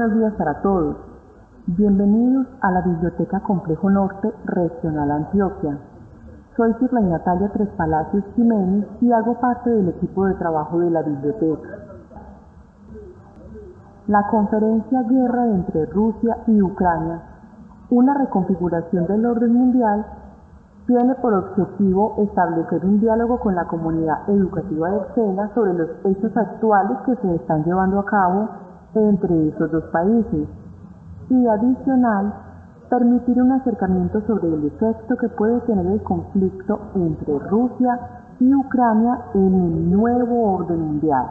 buenos días para todos. Bienvenidos a la Biblioteca Complejo Norte Regional Antioquia. Soy Sirley Natalia Tres Palacios Jiménez y hago parte del equipo de trabajo de la biblioteca. La conferencia Guerra entre Rusia y Ucrania, una reconfiguración del orden mundial, tiene por objetivo establecer un diálogo con la comunidad educativa de SENA sobre los hechos actuales que se están llevando a cabo entre esos dos países y, adicional, permitir un acercamiento sobre el efecto que puede tener el conflicto entre Rusia y Ucrania en el nuevo orden mundial.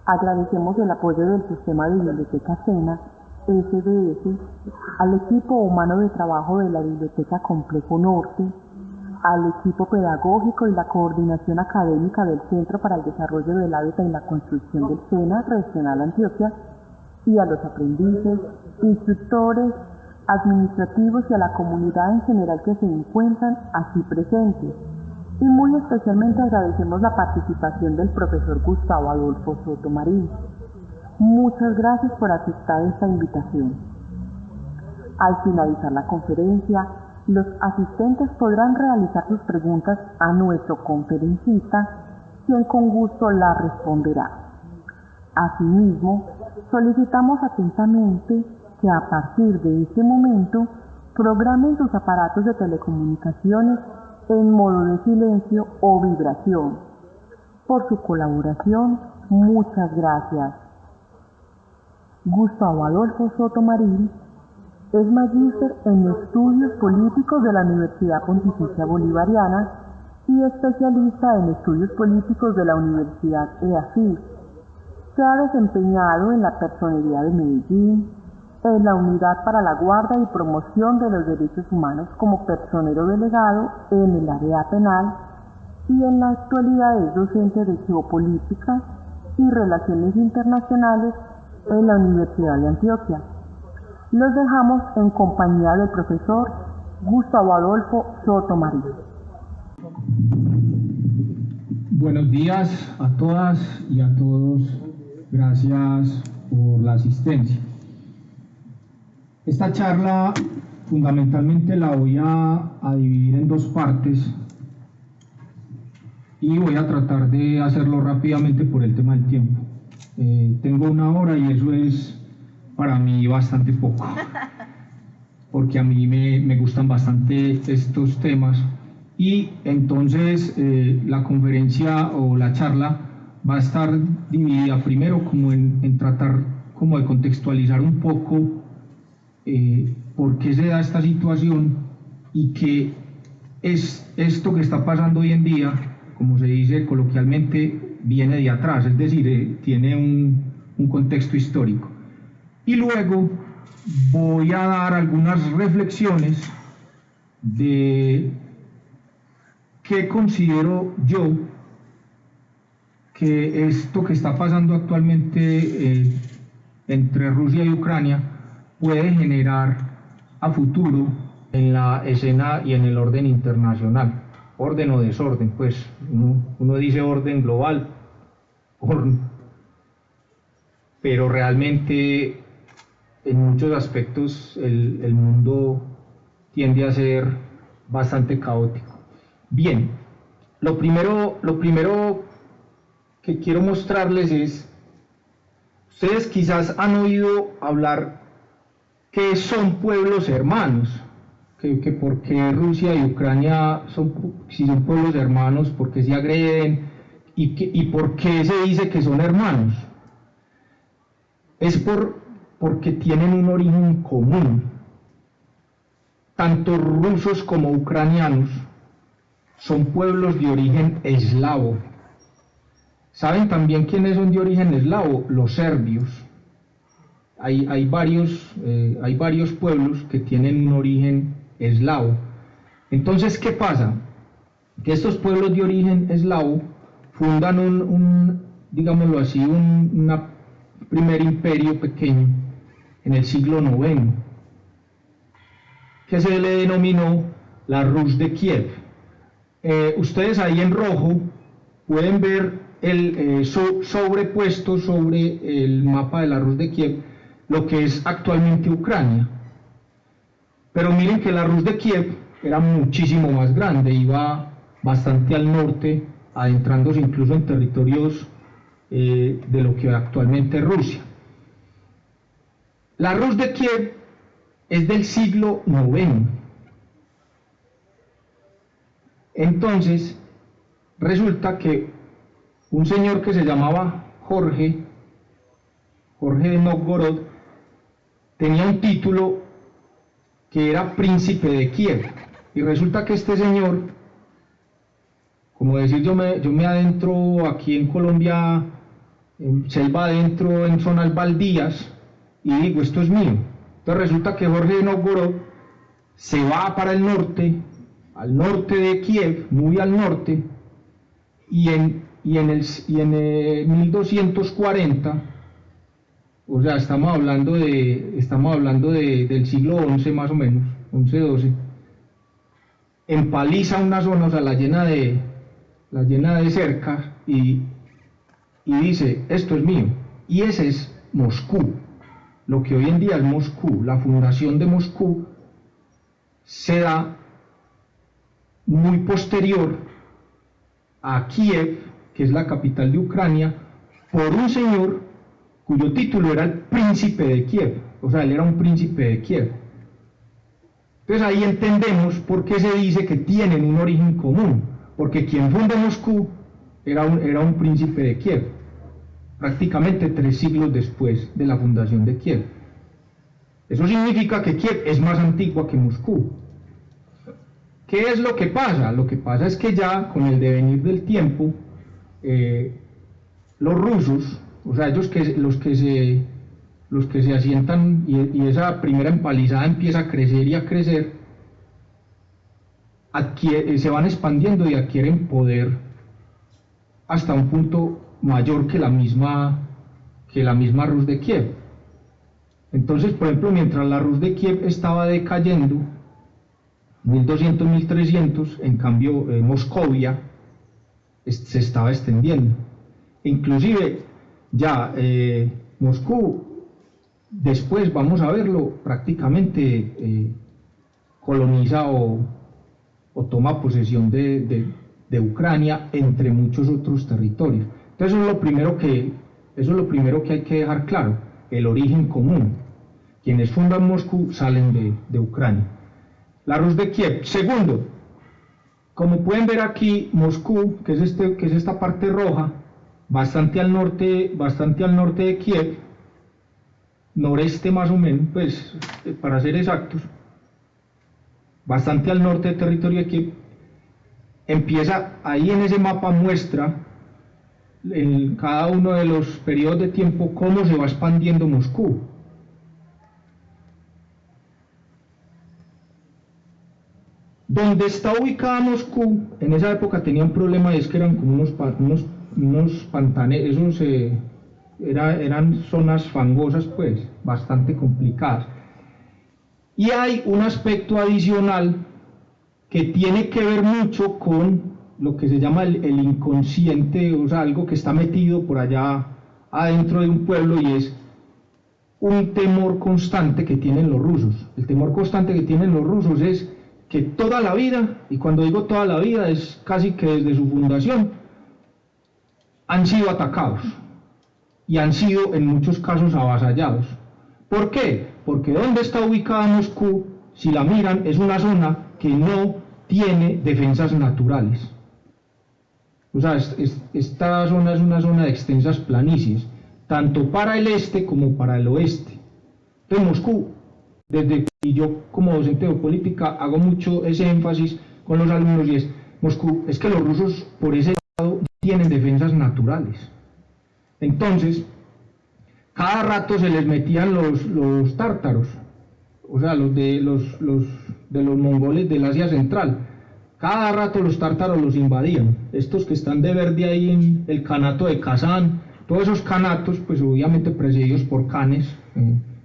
Agradecemos el apoyo del Sistema de Biblioteca SENA, SDS, al equipo humano de trabajo de la Biblioteca Complejo Norte, al equipo pedagógico y la coordinación académica del Centro para el Desarrollo del Hábitat y la Construcción del SENA Regional Antioquia, y a los aprendices, instructores, administrativos y a la comunidad en general que se encuentran aquí presentes. Y muy especialmente agradecemos la participación del profesor Gustavo Adolfo Soto Marín. Muchas gracias por aceptar esta invitación. Al finalizar la conferencia, los asistentes podrán realizar sus preguntas a nuestro conferencista, quien con gusto las responderá. Asimismo, solicitamos atentamente que a partir de este momento programen sus aparatos de telecomunicaciones en modo de silencio o vibración. Por su colaboración, muchas gracias. Gustavo Adolfo Soto Marín es magíster en Estudios Políticos de la Universidad Pontificia Bolivariana y especialista en Estudios Políticos de la Universidad EAFIT. Se ha desempeñado en la Personería de Medellín, en la Unidad para la Guarda y Promoción de los Derechos Humanos como personero delegado en el área penal y en la actualidad es docente de Geopolítica y Relaciones Internacionales en la Universidad de Antioquia. Los dejamos en compañía del profesor Gustavo Adolfo Soto Marín. Buenos días a todas y a todos. Gracias por la asistencia. Esta charla fundamentalmente la voy a dividir en dos partes y voy a tratar de hacerlo rápidamente por el tema del tiempo. Tengo 1 hora y eso es para mí bastante poco, porque a mí me gustan bastante estos temas y entonces la conferencia o la charla va a estar dividida primero como en tratar como de contextualizar un poco por qué se da esta situación y qué es esto que está pasando hoy en día, como se dice coloquialmente, viene de atrás, es decir, tiene un contexto histórico. Y luego voy a dar algunas reflexiones de qué considero yo que esto que está pasando actualmente entre Rusia y Ucrania puede generar a futuro en la escena y en el orden internacional. Orden o desorden, pues uno dice orden global, pero realmente en muchos aspectos el mundo tiende a ser bastante caótico. Bien, lo primero que quiero mostrarles es, ustedes quizás han oído hablar que son pueblos hermanos, que por qué Rusia y Ucrania si son pueblos hermanos, por qué se agreden y por qué se dice que son hermanos. Es porque tienen un origen común. Tanto rusos como ucranianos son pueblos de origen eslavo. ¿Saben también quiénes son de origen eslavo? Los serbios. Hay varios pueblos que tienen un origen eslavo. Entonces, ¿qué pasa? Que estos pueblos de origen eslavo fundan digámoslo así, un primer imperio pequeño en el siglo IX, que se le denominó la Rus de Kiev. Ustedes ahí en rojo pueden ver sobrepuesto sobre el mapa de la Rus de Kiev, lo que es actualmente Ucrania. Pero miren que la Rus de Kiev era muchísimo más grande, iba bastante al norte, adentrándose incluso en territorios de lo que actualmente es Rusia. La Rus de Kiev es del siglo IX. Entonces, resulta que un señor que se llamaba Jorge de Novgorod, tenía un título que era príncipe de Kiev. Y resulta que este señor, como decir, yo me adentro aquí en Colombia, en selva adentro, en zonas baldías, y digo, esto es mío. Entonces resulta que Jorge de Novgorod se va para el norte, al norte de Kiev, muy al norte, y en 1240, o sea, estamos hablando del siglo XI más o menos, 11-12, empaliza una zona, o sea, la llena de cercas y dice, esto es mío. Y ese es Moscú, lo que hoy en día es Moscú. La fundación de Moscú se da muy posterior a Kiev, que es la capital de Ucrania, por un señor cuyo título era el príncipe de Kiev, o sea, él era un príncipe de Kiev. Entonces ahí entendemos por qué se dice que tienen un origen común, porque quien funda Moscú era un príncipe de Kiev, prácticamente 3 siglos después de la fundación de Kiev. Eso significa que Kiev es más antigua que Moscú. ¿Qué es lo que pasa? Lo que pasa es que ya con el devenir del tiempo, los rusos, o sea, los que se asientan y esa primera empalizada empieza a crecer y a crecer, se van expandiendo y adquieren poder hasta un punto mayor que la misma Rus de Kiev. Entonces, por ejemplo, mientras la Rus de Kiev estaba decayendo, 1200-1300, en cambio Moscovia se estaba extendiendo. Inclusive ya Moscú, después vamos a verlo, prácticamente coloniza o toma posesión de Ucrania, entre muchos otros territorios. Entonces eso es lo primero que hay que dejar claro, el origen común. Quienes fundan Moscú salen de Ucrania. La Rus de Kiev. Segundo, como pueden ver aquí, Moscú, que es esta parte roja, bastante al norte de Kiev, noreste más o menos, pues para ser exactos, bastante al norte del territorio de Kiev, empieza ahí en ese mapa, muestra en cada uno de los periodos de tiempo cómo se va expandiendo Moscú. Donde está ubicada Moscú, en esa época tenía un problema, y es que eran como unos pantaneros, eran zonas fangosas, pues, bastante complicadas. Y hay un aspecto adicional que tiene que ver mucho con lo que se llama el inconsciente, o sea, algo que está metido por allá adentro de un pueblo, y es un temor constante que tienen los rusos. El temor constante que tienen los rusos es que toda la vida, y cuando digo toda la vida es casi que desde su fundación, han sido atacados y han sido en muchos casos avasallados. ¿Por qué? Porque donde está ubicada Moscú, si la miran, es una zona que no tiene defensas naturales. O sea, esta zona es una zona de extensas planicies, tanto para el este como para el oeste. Entonces Moscú, y yo como docente de política hago mucho ese énfasis con los alumnos, y es, Moscú, es que los rusos por ese lado tienen defensas naturales. Entonces, cada rato se les metían los tártaros, o sea, de los mongoles del Asia Central. Cada rato los tártaros los invadían. Estos que están de verde ahí en el Kanato de Kazán, todos esos kanatos, pues obviamente presididos por khanes,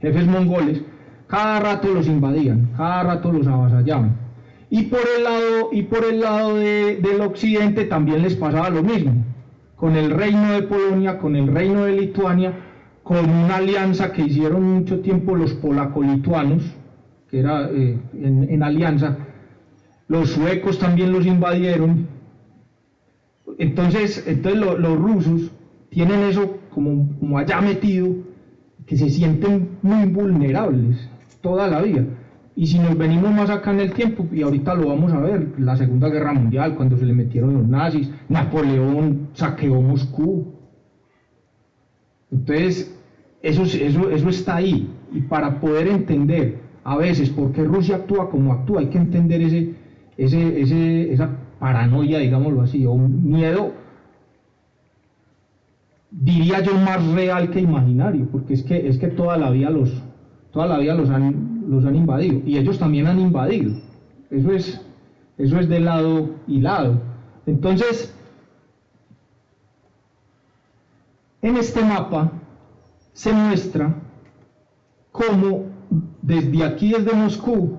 jefes mongoles, cada rato los invadían, cada rato los avasallaban. Y por el lado del occidente también les pasaba lo mismo, con el reino de Polonia, con el reino de Lituania, con una alianza que hicieron mucho tiempo los polaco-lituanos, que era en alianza. Los suecos también los invadieron. Entonces los rusos tienen eso como allá metido, que se sienten muy vulnerables toda la vida. Y si nos venimos más acá en el tiempo, y ahorita lo vamos a ver, la Segunda Guerra Mundial, cuando se le metieron los nazis, Napoleón saqueó Moscú. Entonces, eso está ahí. Y para poder entender a veces por qué Rusia actúa como actúa, hay que entender esa paranoia, digámoslo así, o un miedo, diría yo, más real que imaginario, porque es que toda la vida los han invadido, y ellos también han invadido. Eso es de lado y lado. Entonces, en este mapa se muestra cómo desde aquí, desde Moscú,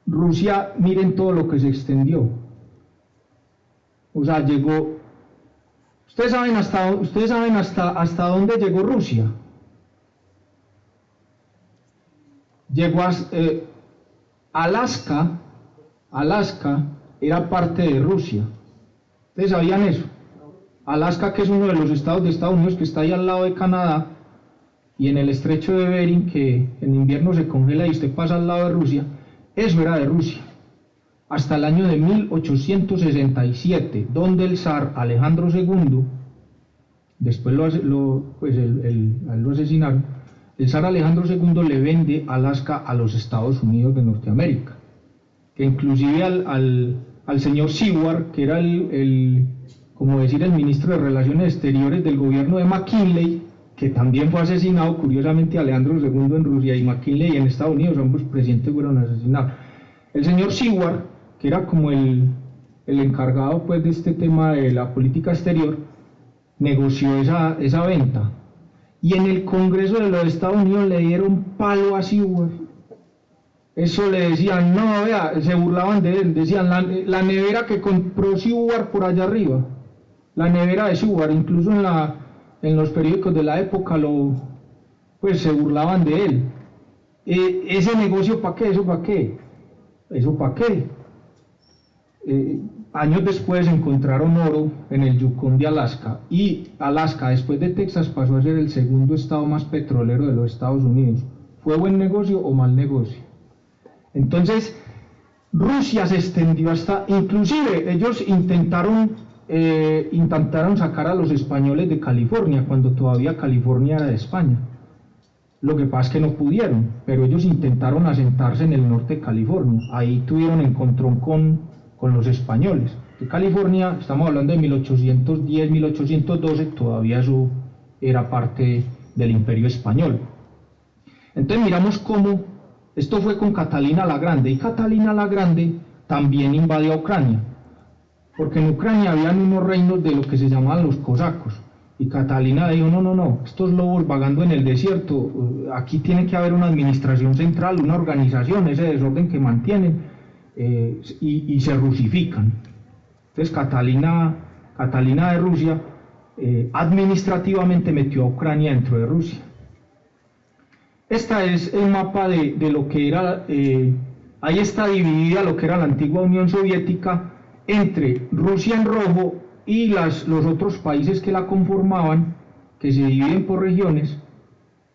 Rusia, miren todo lo que se extendió. O sea, llegó. Ustedes saben hasta dónde llegó Rusia. Llegó a Alaska. Alaska era parte de Rusia. ¿Ustedes sabían eso? Alaska, que es uno de los estados de Estados Unidos que está ahí al lado de Canadá, y en el estrecho de Bering, que en invierno se congela y usted pasa al lado de Rusia, eso era de Rusia. Hasta el año de 1867, donde el zar Alejandro II, después lo asesinaron, el zar Alejandro II le vende Alaska a los Estados Unidos de Norteamérica, que inclusive al señor Seward, que era el ministro de Relaciones Exteriores del gobierno de McKinley, que también fue asesinado, curiosamente Alejandro II en Rusia y McKinley en Estados Unidos, ambos presidentes fueron asesinados. El señor Seward, que era como el encargado pues de este tema de la política exterior, negoció esa venta. Y en el Congreso de los Estados Unidos le dieron palo a Seward. Eso le decían, no, vea, se burlaban de él, decían, la nevera que compró Seward por allá arriba, la nevera de Seward, incluso en los periódicos de la época se burlaban de él. ¿Ese negocio para qué? ¿Eso para qué? ¿Eso para qué? Años después encontraron oro en el Yukon de Alaska, y Alaska, después de Texas, pasó a ser el segundo estado más petrolero de los Estados Unidos. ¿Fue buen negocio o mal negocio? Entonces, Rusia se extendió hasta, inclusive ellos intentaron sacar a los españoles de California, cuando todavía California era de España. Lo que pasa es que no pudieron, pero ellos intentaron asentarse en el norte de California. Ahí tuvieron encontrón con los españoles. De California, estamos hablando de 1810, 1812, todavía eso era parte del Imperio Español. Entonces miramos cómo esto fue con Catalina la Grande, y Catalina la Grande también invadió a Ucrania, porque en Ucrania habían unos reinos de lo que se llamaban los cosacos, y Catalina dijo, no, estos lobos vagando en el desierto, aquí tiene que haber una administración central, una organización, ese desorden que mantienen, y se rusifican. Entonces Catalina de Rusia administrativamente metió a Ucrania dentro de Rusia. Este es el mapa de lo que era, ahí está dividida lo que era la antigua Unión Soviética entre Rusia en rojo y los otros países que la conformaban, que se dividen por regiones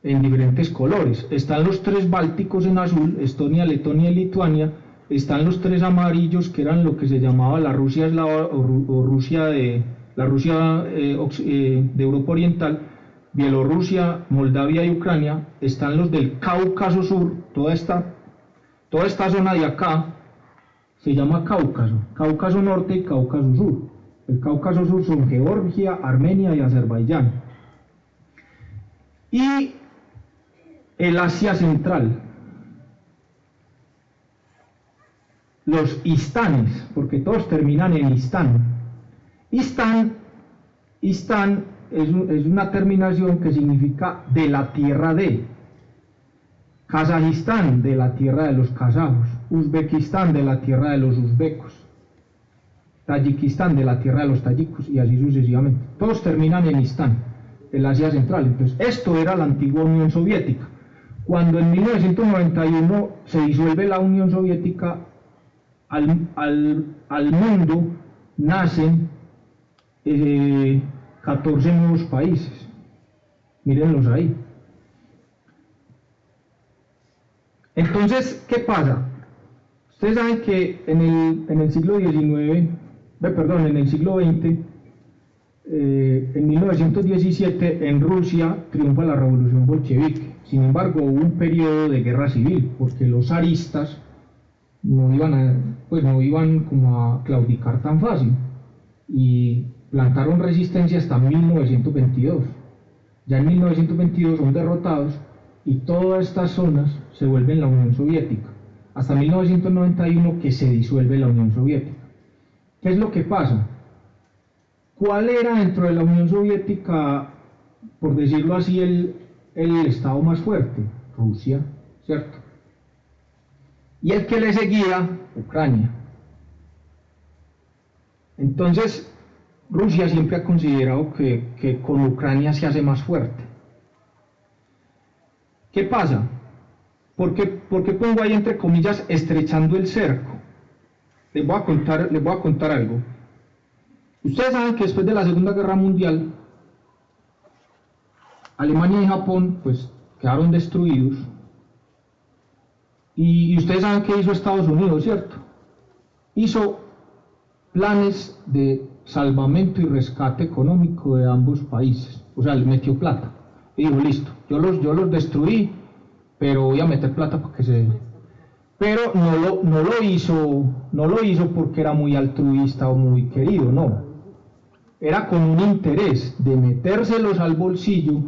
en diferentes colores. Están los tres bálticos en azul, Estonia, Letonia y Lituania. Están los tres amarillos, que eran lo que se llamaba la Rusia eslava o Rusia de Europa Oriental, Bielorrusia, Moldavia y Ucrania. Están los del Cáucaso Sur, toda esta zona de acá se llama Cáucaso, Cáucaso Norte y Cáucaso Sur. El Cáucaso Sur son Georgia, Armenia y Azerbaiyán. Y el Asia Central, los Istanes, porque todos terminan en Istán. Istán es una terminación que significa de la tierra de. Kazajistán, de la tierra de los kazajos. Uzbekistán, de la tierra de los uzbecos. Tayikistán, de la tierra de los tayikos, y así sucesivamente. Todos terminan en Istán. el Asia Central. Entonces, esto era la antigua Unión Soviética. Cuando en 1991 se disuelve la Unión Soviética, al mundo nacen 14 nuevos países. Mírenlos ahí. Entonces, ¿qué pasa? Ustedes saben que en el siglo XIX, en el siglo XX, en 1917 en Rusia triunfa la revolución bolchevique. Sin embargo, hubo un periodo de guerra civil, porque los zaristas no iban como a claudicar tan fácil, y plantaron resistencia hasta 1922. Ya en 1922 son derrotados y todas estas zonas se vuelven la Unión Soviética, hasta 1991 que se disuelve la Unión Soviética. ¿Qué es lo que pasa? ¿Cuál era dentro de la Unión Soviética, por decirlo así, el estado más fuerte? Rusia, ¿cierto? Y el que le seguía, Ucrania. Entonces, Rusia siempre ha considerado que con Ucrania se hace más fuerte. ¿Qué pasa? ¿Por qué pongo ahí entre comillas estrechando el cerco? Les voy a contar algo. Ustedes saben que después de la Segunda Guerra Mundial, Alemania y Japón pues quedaron destruidos, y ustedes saben que hizo Estados Unidos, ¿cierto? Hizo planes de salvamento y rescate económico de ambos países, o sea, les metió plata y dijo, listo, yo los destruí, pero voy a meter plata para que se... Pero no lo hizo porque era muy altruista o muy querido, no. Era con un interés de metérselos al bolsillo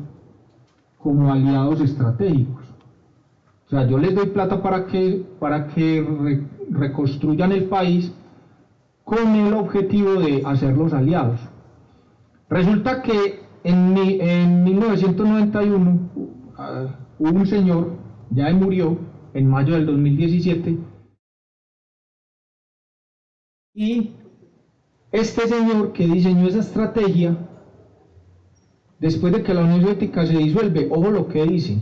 como aliados estratégicos. O sea, yo les doy plata para que reconstruyan el país con el objetivo de hacerlos aliados. Resulta que en 1991 hubo un señor, ya murió en mayo del 2017, y este señor que diseñó esa estrategia, después de que la Unión Soviética se disuelve, ojo lo que dice,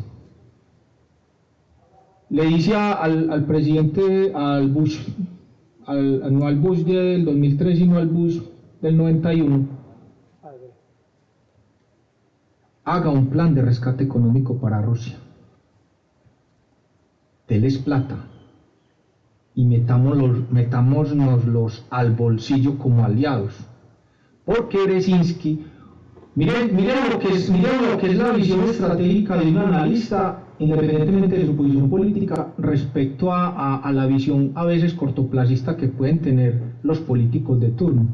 le dice al presidente, al Bush, no al Bush del 2003, sino al Bush del 91, haga un plan de rescate económico para Rusia, deles plata y metámonos al bolsillo como aliados, porque Brzezinski, miren lo que es la visión estratégica de un analista, independientemente de su posición política, respecto a la visión a veces cortoplacista que pueden tener los políticos de turno.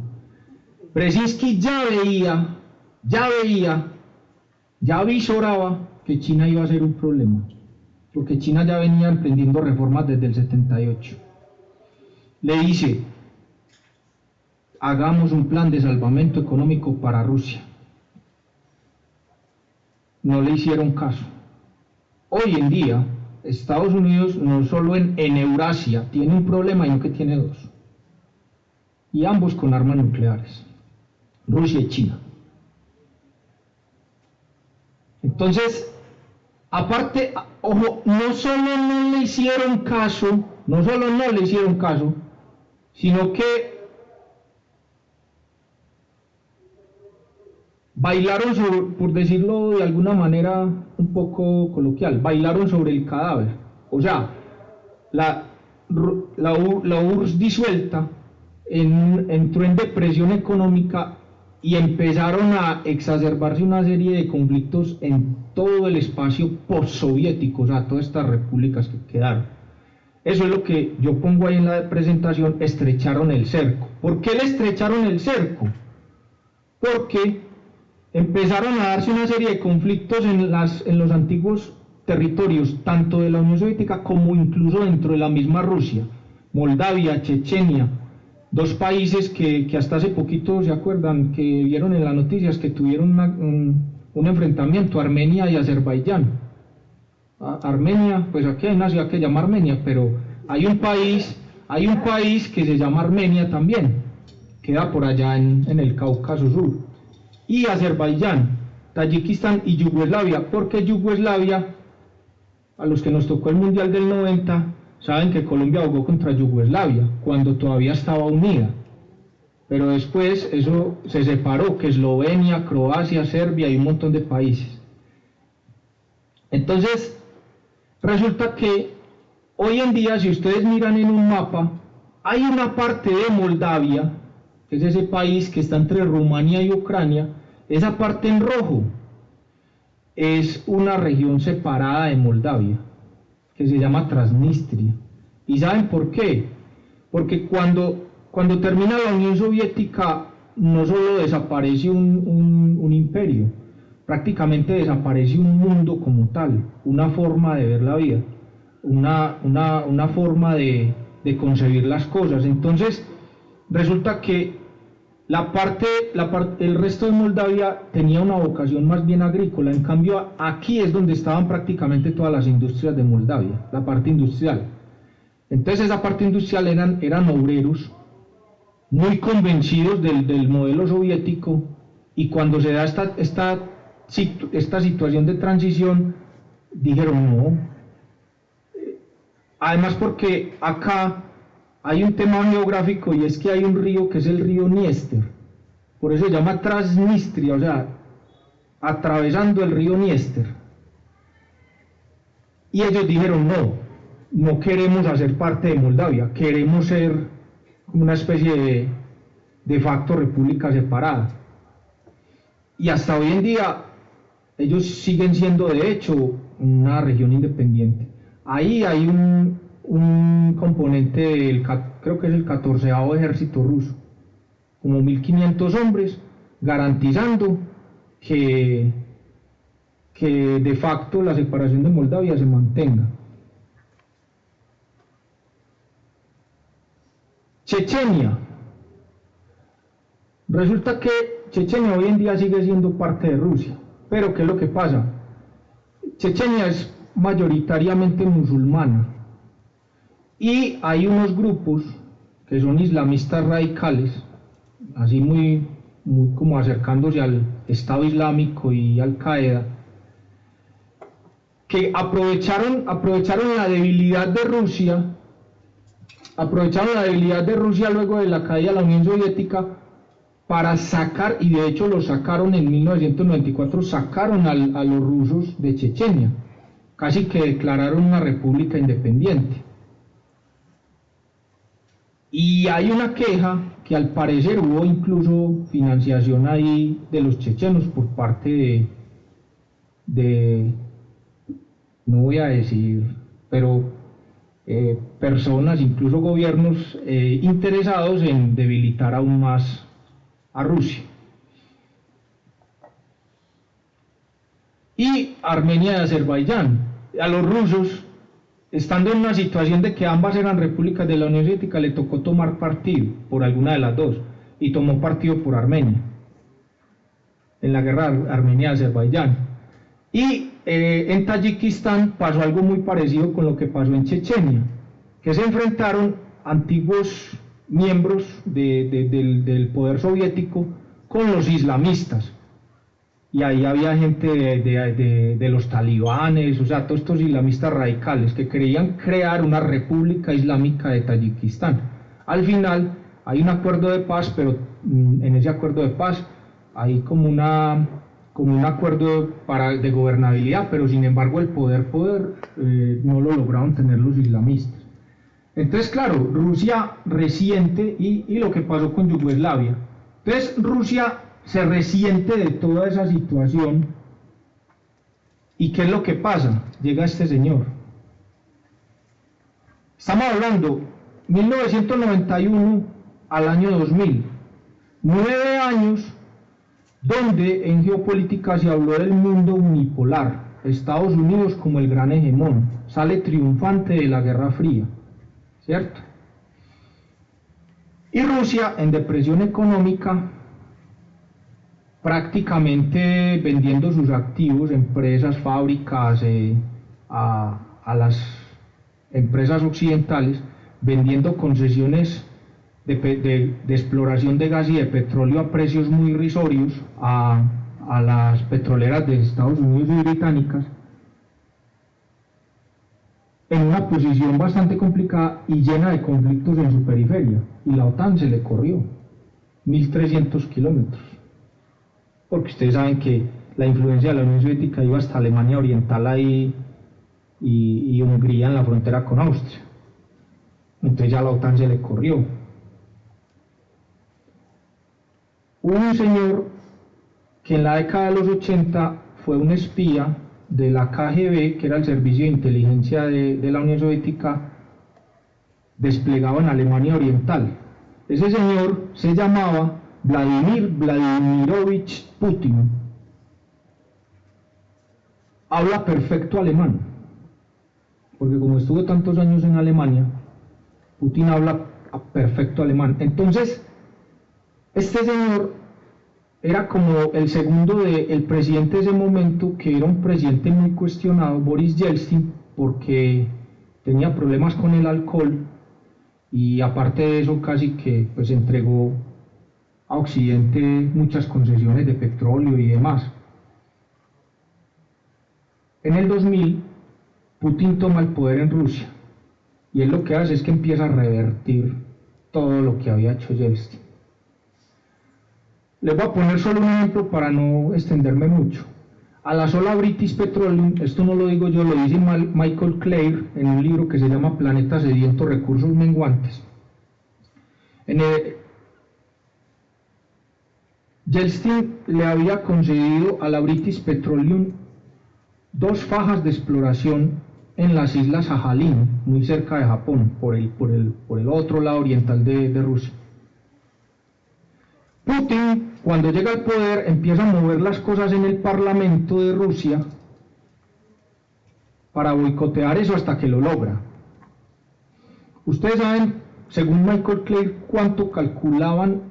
Brzezinski ya visoraba que China iba a ser un problema, porque China ya venía emprendiendo reformas desde el 78. Le dice, hagamos un plan de salvamento económico para Rusia. No le hicieron caso. Hoy en día, Estados Unidos no solo en Eurasia tiene un problema, sino que tiene dos. Y ambos con armas nucleares, Rusia y China. Entonces, aparte, ojo, no solo no le hicieron caso, sino que bailaron sobre, por decirlo de alguna manera un poco coloquial, bailaron sobre el cadáver. O sea, la URSS disuelta entró en depresión económica y empezaron a exacerbarse una serie de conflictos en todo el espacio postsoviético, o sea, todas estas repúblicas que quedaron. Eso es lo que yo pongo ahí en la presentación, estrecharon el cerco. ¿Por qué le estrecharon el cerco? Porque empezaron a darse una serie de conflictos en los antiguos territorios, tanto de la Unión Soviética como incluso dentro de la misma Rusia, Moldavia, Chechenia, dos países que hasta hace poquito, ¿se acuerdan? Que vieron en las noticias que tuvieron un enfrentamiento, Armenia y Azerbaiyán. Armenia, pues aquí hay una ciudad que se llama Armenia, pero hay un país que se llama Armenia también, queda por allá en el Cáucaso Sur, y Azerbaiyán. Tayikistán y Yugoslavia. Porque Yugoslavia, a los que nos tocó el Mundial del 90, saben que Colombia jugó contra Yugoslavia cuando todavía estaba unida, pero después eso se separó, que Eslovenia, Croacia, Serbia y un montón de países. Entonces resulta que hoy en día, si ustedes miran en un mapa, hay una parte de Moldavia, que es ese país que está entre Rumanía y Ucrania. Esa parte en rojo es una región separada de Moldavia, que se llama Transnistria. ¿Y saben por qué? Porque cuando termina la Unión Soviética, no solo desaparece un imperio, prácticamente desaparece un mundo como tal, una forma de ver la vida, una forma de concebir las cosas. Entonces, resulta que el resto de Moldavia tenía una vocación más bien agrícola. En cambio, aquí es donde estaban prácticamente todas las industrias de Moldavia, la parte industrial. Entonces, esa parte industrial eran obreros muy convencidos del modelo soviético, y cuando se da esta situación de transición, dijeron no. Además, porque acá hay un tema geográfico, y es que hay un río que es el río Dniester, por eso se llama Transnistria, o sea, atravesando el río Dniester. Y ellos dijeron no queremos hacer parte de Moldavia, queremos ser una especie de facto república separada. Y hasta hoy en día ellos siguen siendo de hecho una región independiente. Ahí hay un componente creo que es el 14º ejército ruso, como 1500 hombres, garantizando que de facto la separación de Moldavia se mantenga. Chechenia. Resulta que Chechenia hoy en día sigue siendo parte de Rusia, pero ¿qué es lo que pasa? Chechenia es mayoritariamente musulmana, y hay unos grupos que son islamistas radicales, así muy como acercándose al Estado Islámico y Al Qaeda, que aprovecharon la debilidad de Rusia, luego de la caída de la Unión Soviética, para sacar, y de hecho lo sacaron en 1994, sacaron a los rusos de Chechenia, casi que declararon una república independiente. Y hay una queja que al parecer hubo incluso financiación ahí de los chechenos por parte de no voy a decir, pero personas, incluso gobiernos interesados en debilitar aún más a Rusia. Y Armenia y Azerbaiyán. A los rusos, estando en una situación de que ambas eran repúblicas de la Unión Soviética, le tocó tomar partido por alguna de las dos, y tomó partido por Armenia en la guerra Armenia-Azerbaiyán. Y en Tayikistán pasó algo muy parecido con lo que pasó en Chechenia, que se enfrentaron antiguos miembros del poder soviético con los islamistas, y ahí había gente de los talibanes, o sea, todos estos islamistas radicales que querían crear una república islámica de Tayikistán. Al final hay un acuerdo de paz, pero en ese acuerdo de paz hay como un acuerdo de gobernabilidad, pero sin embargo el poder no lo lograron tener los islamistas. Entonces, claro, Rusia resiente, y lo que pasó con Yugoslavia. Entonces Rusia se resiente de toda esa situación, y ¿qué es lo que pasa? Llega este señor. Estamos hablando 1991 al año 2000, 9 años donde en geopolítica se habló del mundo unipolar, Estados Unidos como el gran hegemón, sale triunfante de la Guerra Fría, ¿cierto? Y Rusia en depresión económica, prácticamente vendiendo sus activos, empresas, fábricas, a las empresas occidentales, vendiendo concesiones de exploración de gas y de petróleo a precios muy irrisorios a a las petroleras de Estados Unidos y británicas en una posición bastante complicada y llena de conflictos en su periferia, y la OTAN se le corrió 1.300 kilómetros, porque ustedes saben que la influencia de la Unión Soviética iba hasta Alemania Oriental ahí y Hungría en la frontera con Austria. Entonces ya la OTAN se le corrió. Hubo un señor que en la década de los 80 fue un espía de la KGB, que era el servicio de inteligencia de la Unión Soviética, desplegado en Alemania Oriental. Ese señor se llamaba Vladimir Vladimirovich Putin. Habla perfecto alemán, porque como estuvo tantos años en Alemania, Putin habla perfecto alemán. Entonces, este señor era como el segundo del presidente de ese momento, que era un presidente muy cuestionado, Boris Yeltsin, porque tenía problemas con el alcohol, y aparte de eso casi que pues entregó a Occidente muchas concesiones de petróleo y demás. En el 2000, Putin toma el poder en Rusia, y él lo que hace es que empieza a revertir todo lo que había hecho Yeltsin. Les voy a poner solo un ejemplo para no extenderme mucho. A la sola British Petroleum, esto no lo digo yo, lo dice Michael Clare en un libro que se llama Planeta Sediento, Recursos Menguantes. Yeltsin le había concedido a la British Petroleum 2 fajas de exploración en las islas Sajalín, muy cerca de Japón, por el otro lado oriental de Rusia. Putin, cuando llega al poder, empieza a mover las cosas en el Parlamento de Rusia para boicotear eso hasta que lo logra. Ustedes saben, según Michael Clare, cuánto calculaban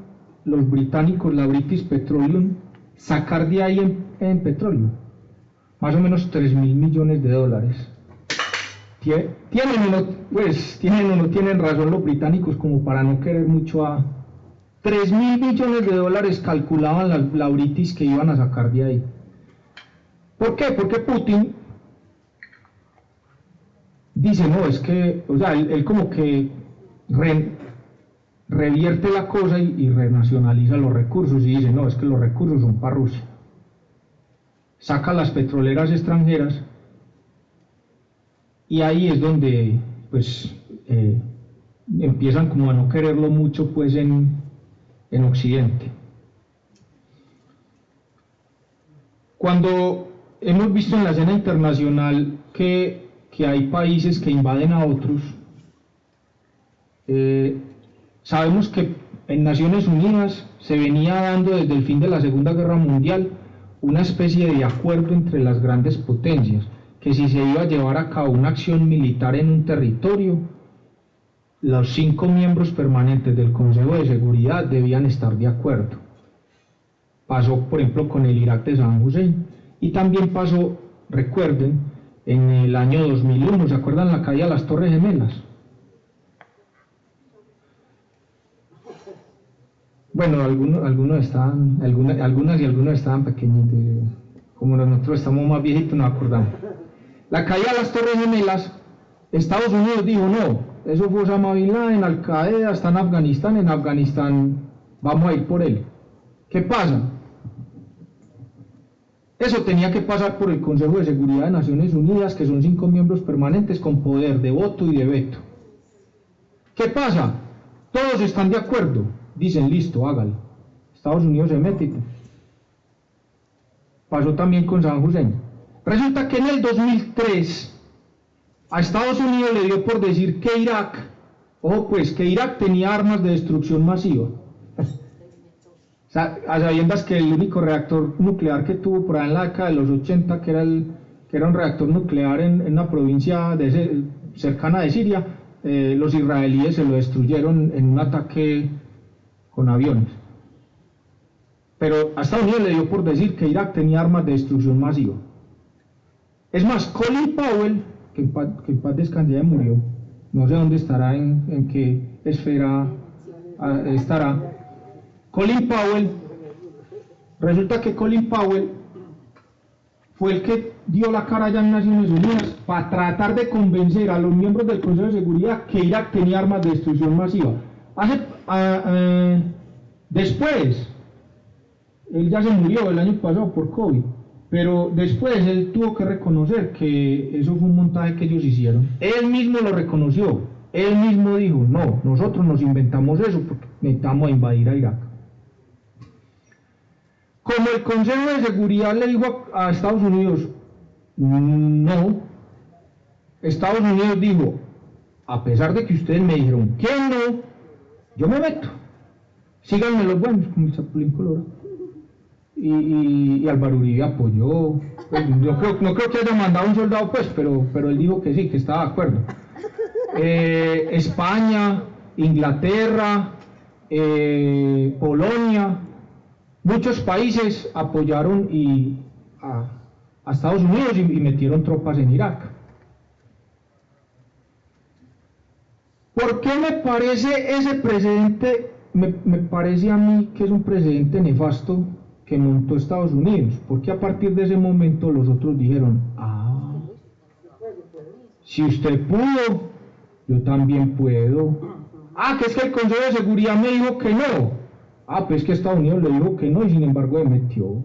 los británicos, la British Petroleum, sacar de ahí en petróleo. Más o menos 3.000 millones de dólares. ¿Tienen o no tienen razón los británicos como para no querer mucho a... 3.000 millones de dólares calculaban la British que iban a sacar de ahí. ¿Por qué? Porque Putin dice, no, es que, o sea, él como que revierte la cosa y renacionaliza los recursos, y dice, no, es que los recursos son para Rusia. Saca las petroleras extranjeras, y ahí es donde, pues, empiezan como a no quererlo mucho, pues, en Occidente. Cuando hemos visto en la escena internacional que hay países que invaden a otros, sabemos que en Naciones Unidas se venía dando desde el fin de la Segunda Guerra Mundial una especie de acuerdo entre las grandes potencias, que si se iba a llevar a cabo una acción militar en un territorio, los 5 miembros permanentes del Consejo de Seguridad debían estar de acuerdo. Pasó, por ejemplo, con el Irak de Saddam Hussein, y también pasó, recuerden, en el año 2001, ¿se acuerdan la caída de las Torres Gemelas? Bueno, algunos estaban pequeñitos, como nosotros estamos más viejitos nos acordamos. La caída de las Torres Gemelas, Estados Unidos dijo no, eso fue Osama Bin Laden, Al Qaeda, está en Afganistán vamos a ir por él. ¿Qué pasa? Eso tenía que pasar por el Consejo de Seguridad de Naciones Unidas, que son 5 miembros permanentes con poder de voto y de veto. ¿Qué pasa? Todos están de acuerdo, dicen listo, hágalo. Estados Unidos se mete. Pasó también con Saddam Hussein. Resulta que en el 2003 a Estados Unidos le dio por decir que Irak, ojo pues, que Irak tenía armas de destrucción masiva. O sea, a sabiendas que el único reactor nuclear que tuvo por ahí en la década de los 80, que era un reactor nuclear en una provincia cercana de Siria, los israelíes se lo destruyeron en un ataque con aviones. Pero a Estados Unidos le dio por decir que Irak tenía armas de destrucción masiva. Es más, Colin Powell, que en paz descanse, ya murió, no sé dónde estará, en qué esfera estará. Colin Powell Resulta que Colin Powell fue el que dio la cara allá en Naciones Unidas para tratar de convencer a los miembros del Consejo de Seguridad que Irak tenía armas de destrucción masiva. Después, él ya se murió el año pasado por COVID, pero después él tuvo que reconocer que eso fue un montaje que ellos hicieron. Él mismo lo reconoció, él mismo dijo, no, nosotros nos inventamos eso porque necesitamos invadir a Irak. Como el Consejo de Seguridad le dijo a Estados Unidos, no, Estados Unidos dijo, a pesar de que ustedes me dijeron que no, yo me meto, síganme los buenos con mi chapulín colorado. Y Álvaro Uribe apoyó, pues, no creo que haya mandado un soldado pues, pero él dijo que sí, que estaba de acuerdo. España, Inglaterra, Polonia, muchos países apoyaron a Estados Unidos y metieron tropas en Irak. ¿Por qué me parece ese precedente? Me parece a mí que es un precedente nefasto que montó Estados Unidos, porque a partir de ese momento los otros dijeron, si usted pudo, yo también puedo. Que es que el Consejo de Seguridad me dijo que no. Pues que Estados Unidos le dijo que no y sin embargo me metió.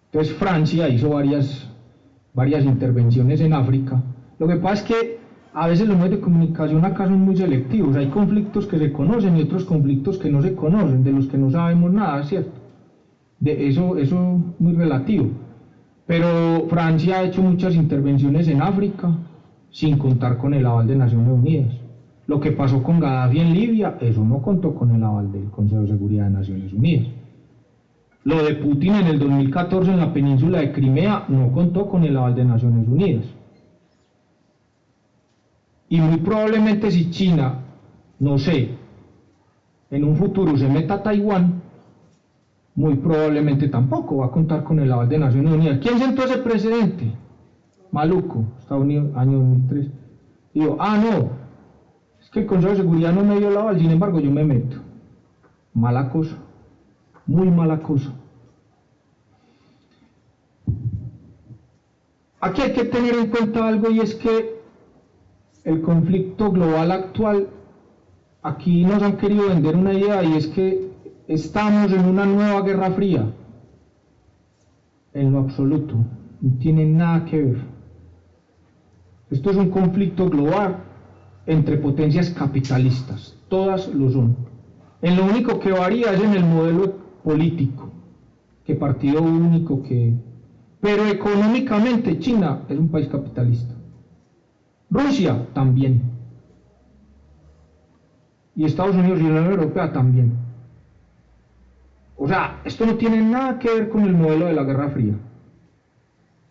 Entonces Francia hizo varias intervenciones en África. Lo que pasa es que a veces los medios de comunicación acá son muy selectivos. Hay conflictos que se conocen y otros conflictos que no se conocen, de los que no sabemos nada, ¿cierto? De eso muy relativo. Pero Francia ha hecho muchas intervenciones en África sin contar con el aval de Naciones Unidas. Lo que pasó con Gaddafi en Libia, eso no contó con el aval del Consejo de Seguridad de Naciones Unidas. Lo de Putin en el 2014 en la península de Crimea no contó con el aval de Naciones Unidas. Y muy probablemente si China, no sé, en un futuro se meta a Taiwán, muy probablemente tampoco va a contar con el aval de Naciones Unidas. ¿Quién sentó ese precedente? Maluco, Estados Unidos, año 2003. Digo, no, es que el Consejo de Seguridad no me dio el aval, sin embargo yo me meto. Mala cosa, muy mala cosa. Aquí hay que tener en cuenta algo y es que el conflicto global actual, aquí nos han querido vender una idea y es que estamos en una nueva guerra fría. En lo absoluto, no tiene nada que ver. Esto es un conflicto global entre potencias capitalistas, todas lo son. En lo único que varía es en el modelo político, que partido único, pero económicamente China es un país capitalista. Rusia también. Y Estados Unidos y la Unión Europea también. O sea, esto no tiene nada que ver con el modelo de la Guerra Fría,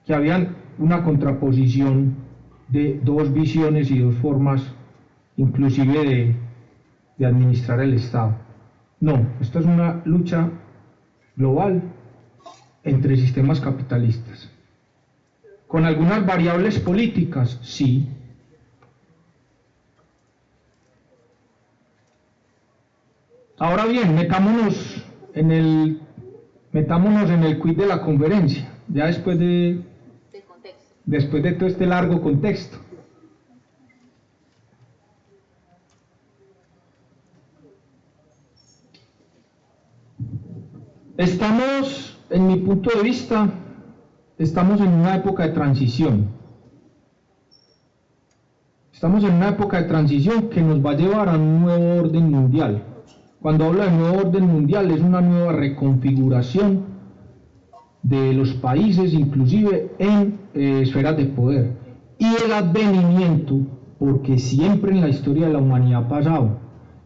que habían una contraposición de dos visiones y dos formas, inclusive de administrar el Estado. No, esto es una lucha global entre sistemas capitalistas. ¿Con algunas variables políticas? Sí. Ahora bien, metámonos en el quid de la conferencia, ya después de todo este largo contexto. Estamos, en mi punto de vista, estamos en una época de transición. Estamos en una época de transición que nos va a llevar a un nuevo orden mundial. Cuando hablo de nuevo orden mundial es una nueva reconfiguración de los países, inclusive en esferas de poder. Y el advenimiento, porque siempre en la historia de la humanidad ha pasado,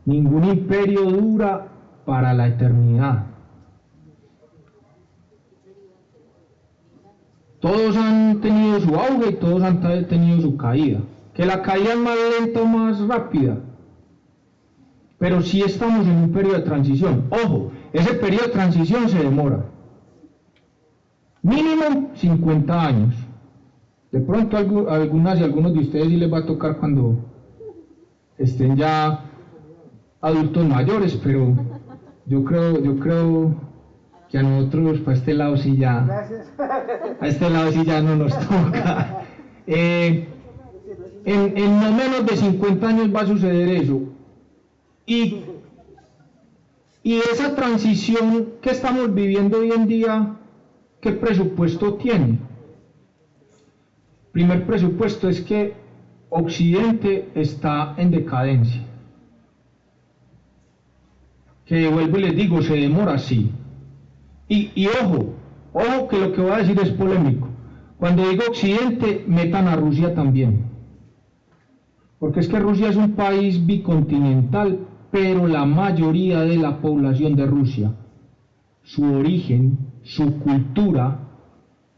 ningún imperio dura para la eternidad. Todos han tenido su auge y todos han tenido su caída. Que la caída es más lenta o más rápida, pero sí estamos en un periodo de transición. Ojo, ese periodo de transición se demora. Mínimo 50 años. De pronto algunas y algunos de ustedes sí les va a tocar cuando estén ya adultos mayores, pero yo creo que a nosotros, para este lado sí ya, a este lado sí ya no nos toca. En no menos de 50 años va a suceder eso. Y esa transición que estamos viviendo hoy en día, ¿qué presupuesto tiene? Primer presupuesto es que Occidente está en decadencia. Que vuelvo y les digo, se demora así. Y ojo que lo que voy a decir es polémico. Cuando digo Occidente, metan a Rusia también. Porque es que Rusia es un país bicontinental, pero la mayoría de la población de Rusia, su origen, su cultura,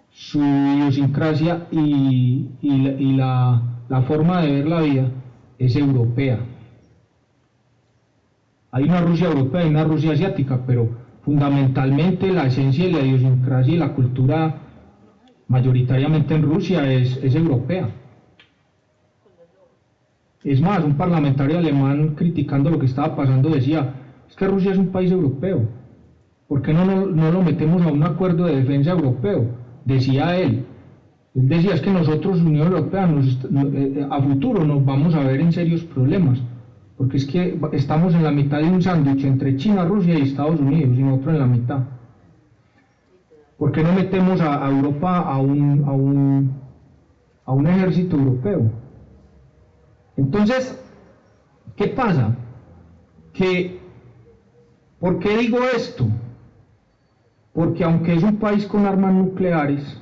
su idiosincrasia y la forma de ver la vida es europea. Hay una Rusia europea y una Rusia asiática, pero fundamentalmente la esencia y la idiosincrasia y la cultura mayoritariamente en Rusia es europea. Es más, un parlamentario alemán criticando lo que estaba pasando decía, es que Rusia es un país europeo, ¿por qué no lo metemos a un acuerdo de defensa europeo? Decía él. Él decía, es que nosotros, Unión Europea, a futuro nos vamos a ver en serios problemas, porque es que estamos en la mitad de un sándwich entre China, Rusia y Estados Unidos, y nosotros en la mitad. ¿Por qué no metemos a Europa a un ejército europeo? Entonces, ¿qué pasa? ¿Por qué digo esto? Porque aunque es un país con armas nucleares,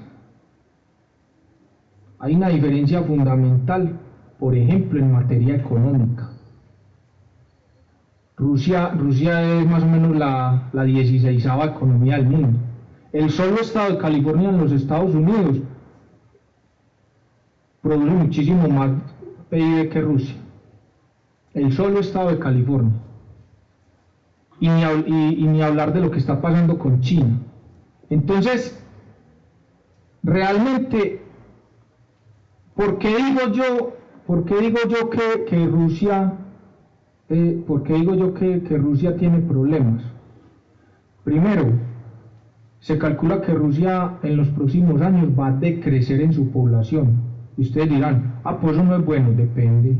hay una diferencia fundamental, por ejemplo, en materia económica. Rusia es más o menos la 16ª economía del mundo. El solo estado de California en los Estados Unidos produce muchísimo más PIB que Rusia. El solo estado de California. Y ni hablar de lo que está pasando con China. Entonces, realmente, ¿por qué digo yo que Rusia tiene problemas? Primero, se calcula que Rusia en los próximos años va a decrecer en su población. Y ustedes dirán, pues eso no es bueno, depende.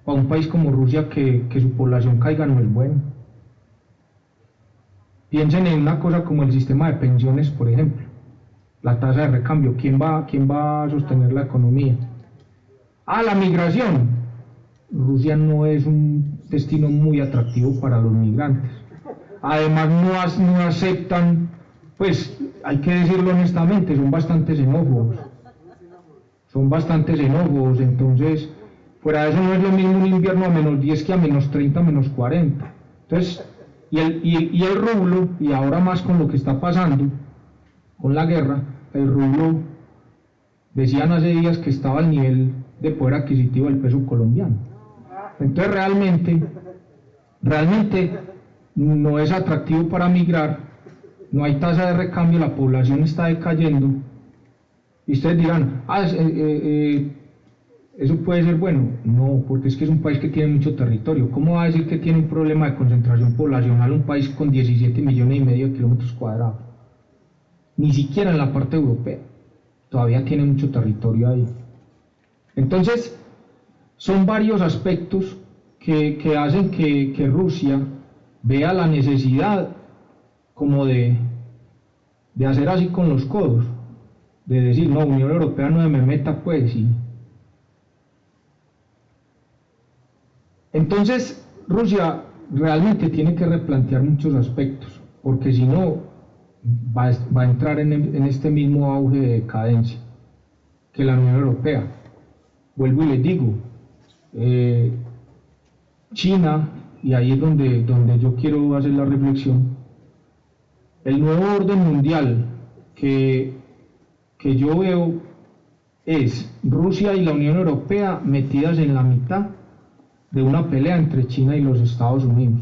Para un país como Rusia que su población caiga no es bueno. Piensen en una cosa como el sistema de pensiones, por ejemplo. La tasa de recambio, ¿quién va a sostener la economía? La migración. Rusia no es un destino muy atractivo para los migrantes. Además no aceptan, pues hay que decirlo honestamente, son bastante xenófobos, entonces fuera de eso no es lo mismo un invierno a -10 que a -30, -40. Entonces, y el rublo, y ahora más con lo que está pasando, con la guerra, el rublo, decían hace días que estaba al nivel de poder adquisitivo del peso colombiano. Entonces realmente no es atractivo para migrar, no hay tasa de recambio, la población está decayendo, y ustedes dirán, eso puede ser bueno. No, porque es que es un país que tiene mucho territorio. ¿Cómo va a decir que tiene un problema de concentración poblacional un país con 17,5 millones de kilómetros cuadrados? Ni siquiera en la parte europea, todavía tiene mucho territorio ahí. Entonces, son varios aspectos que hacen que Rusia vea la necesidad como de hacer así con los codos, de decir, no, Unión Europea no me meta pues. Entonces, Rusia realmente tiene que replantear muchos aspectos, porque si no, va a entrar en este mismo auge de decadencia que la Unión Europea. Vuelvo y les digo, China, y ahí es donde yo quiero hacer la reflexión, el nuevo orden mundial que yo veo es Rusia y la Unión Europea metidas en la mitad de una pelea entre China y los Estados Unidos.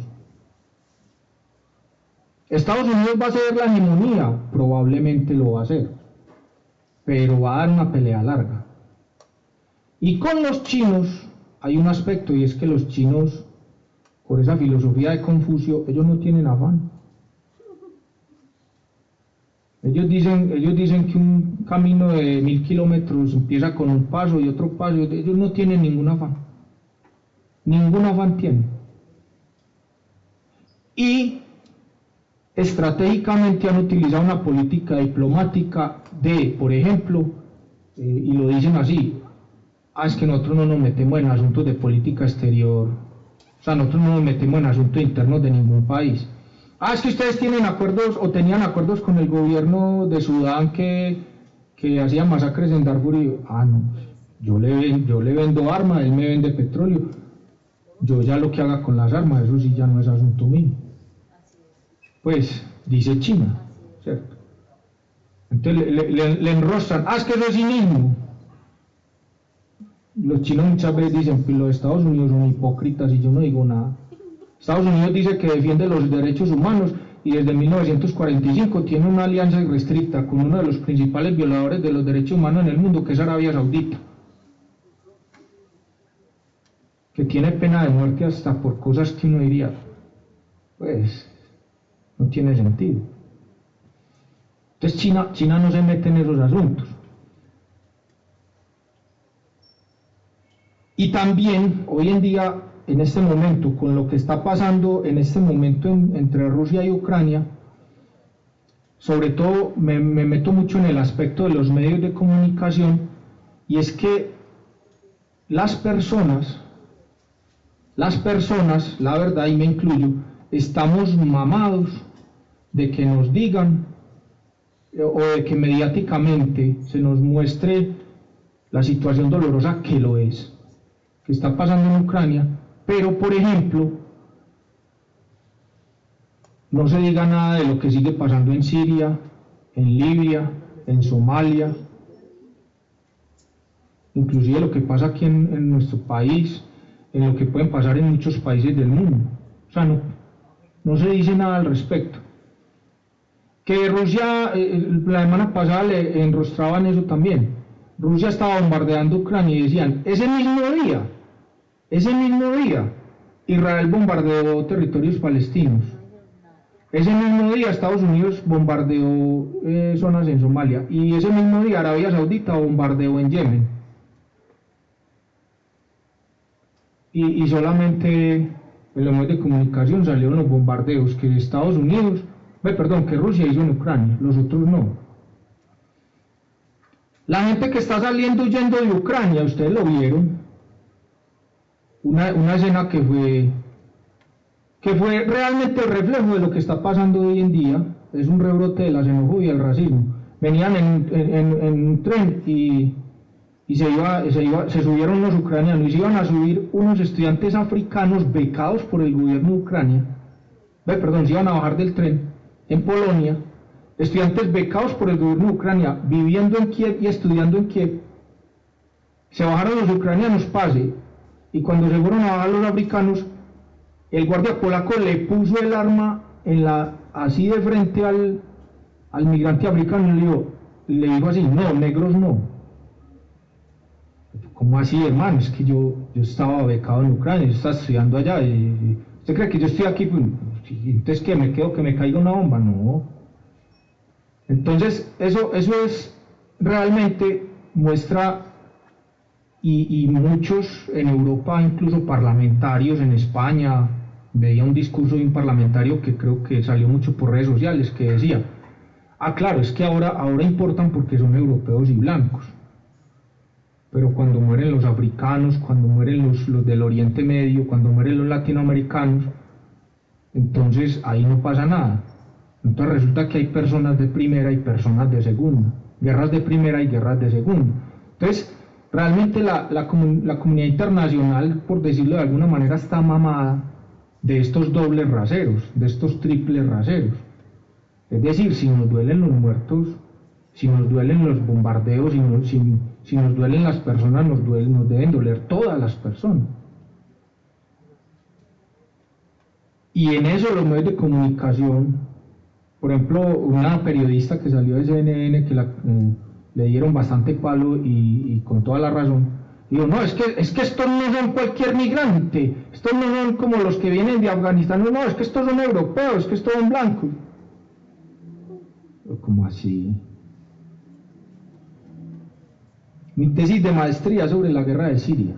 ¿Estados Unidos va a ceder la hegemonía? Probablemente lo va a hacer, pero va a dar una pelea larga. Y con los chinos hay un aspecto, y es que los chinos por esa filosofía de Confucio, ellos no tienen afán. Ellos dicen que un camino de 1000 kilómetros empieza con un paso y otro paso. Ellos no tienen ningún afán. Ningún afán tienen. Y estratégicamente han utilizado una política diplomática de, por ejemplo, y lo dicen así, es que nosotros no nos metemos en asuntos de política exterior, o sea, nosotros no nos metemos en asuntos internos de ningún país. Es que ustedes tienen acuerdos o tenían acuerdos con el gobierno de Sudán que hacía masacres en Darfur y no, yo le vendo armas, él me vende petróleo, yo ya lo que haga con las armas, eso sí ya no es asunto mío. Pues dice China, ¿cierto? Entonces le enrostran, es que eso es cinismo. Los chinos muchas veces dicen, pues los Estados Unidos son hipócritas y yo no digo nada. Estados Unidos dice que defiende los derechos humanos y desde 1945 tiene una alianza irrestricta con uno de los principales violadores de los derechos humanos en el mundo, que es Arabia Saudita, que tiene pena de muerte hasta por cosas que uno diría, pues, no tiene sentido. Entonces China no se mete en esos asuntos. Y también, hoy en día, en este momento, con lo que está pasando en este momento entre Rusia y Ucrania, sobre todo me meto mucho en el aspecto de los medios de comunicación, y es que las personas, la verdad, y me incluyo, estamos mamados de que nos digan o de que mediáticamente se nos muestre la situación dolorosa que lo es, que está pasando en Ucrania, pero por ejemplo no se diga nada de lo que sigue pasando en Siria, en Libia, en Somalia, inclusive lo que pasa aquí en nuestro país, en lo que pueden pasar en muchos países del mundo. O sea, no se dice nada al respecto. Que Rusia, la semana pasada le enrostraban eso también. Rusia estaba bombardeando Ucrania y decían, ese mismo día, Israel bombardeó territorios palestinos. Ese mismo día Estados Unidos bombardeó zonas en Somalia. Y ese mismo día Arabia Saudita bombardeó en Yemen. Y solamente en los medios de comunicación salieron los bombardeos que que Rusia hizo en Ucrania, los otros no. La gente que está saliendo huyendo de Ucrania, ustedes lo vieron, una escena que fue realmente el reflejo de lo que está pasando hoy en día, es un rebrote de la xenofobia y el racismo. Venían en un tren y se subieron los ucranianos y se iban a subir unos estudiantes africanos becados por el gobierno de Ucrania, se iban a bajar del tren en Polonia, estudiantes becados por el gobierno de Ucrania, viviendo en Kiev y estudiando en Kiev. Se bajaron los ucranianos, y cuando se fueron a bajar los africanos, el guardia polaco le puso el arma así de frente al migrante africano y le dijo así, no, negros no. ¿Cómo así, hermano? Es que yo estaba becado en Ucrania, yo estaba estudiando allá, y ¿usted cree que yo estoy aquí? Entonces, ¿qué? ¿Me quedo que me caiga una bomba? No. Entonces, eso es realmente muestra, y muchos en Europa, incluso parlamentarios en España, veía un discurso de un parlamentario que creo que salió mucho por redes sociales, que decía, claro, es que ahora importan porque son europeos y blancos, pero cuando mueren los africanos, cuando mueren los del Oriente Medio, cuando mueren los latinoamericanos, entonces ahí no pasa nada. Entonces resulta que hay personas de primera y personas de segunda, guerras de primera y guerras de segunda. Entonces, realmente la comunidad internacional, por decirlo de alguna manera, está mamada de estos dobles raseros, de estos triples raseros. Es decir, si nos duelen los muertos, si nos duelen los bombardeos, si nos duelen las personas, nos deben doler todas las personas. Y en eso los medios de comunicación, por ejemplo, una periodista que salió de CNN, que le dieron bastante palo y con toda la razón, Digo, no, es que estos no son cualquier migrante, estos no son como los que vienen de Afganistán, no, es que estos son europeos, es que estos son blancos. ¿Cómo así? Mi tesis de maestría sobre la guerra de Siria.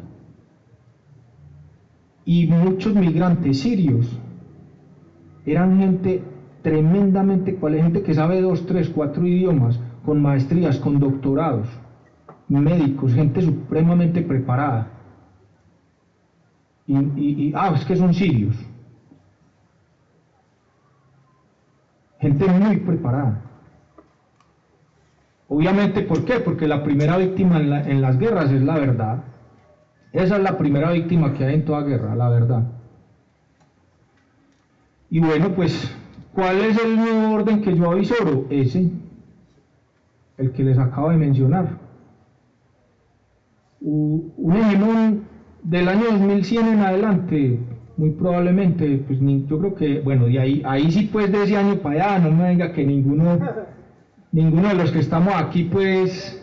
Y muchos migrantes sirios eran gente tremendamente cual, gente que sabe 2, 3, 4 idiomas, con maestrías, con doctorados, médicos, gente supremamente preparada. Es que son sirios. Gente muy preparada. Obviamente, ¿por qué? Porque la primera víctima en las guerras es la verdad. Esa es la primera víctima que hay en toda guerra, la verdad. Y bueno, pues, ¿cuál es el nuevo orden que yo avisoro? Ese, el que les acabo de mencionar. Un hegemón del año 2100 en adelante, muy probablemente, pues yo creo que, bueno, de ahí sí, pues de ese año para allá, no me diga que ninguno de los que estamos aquí, pues,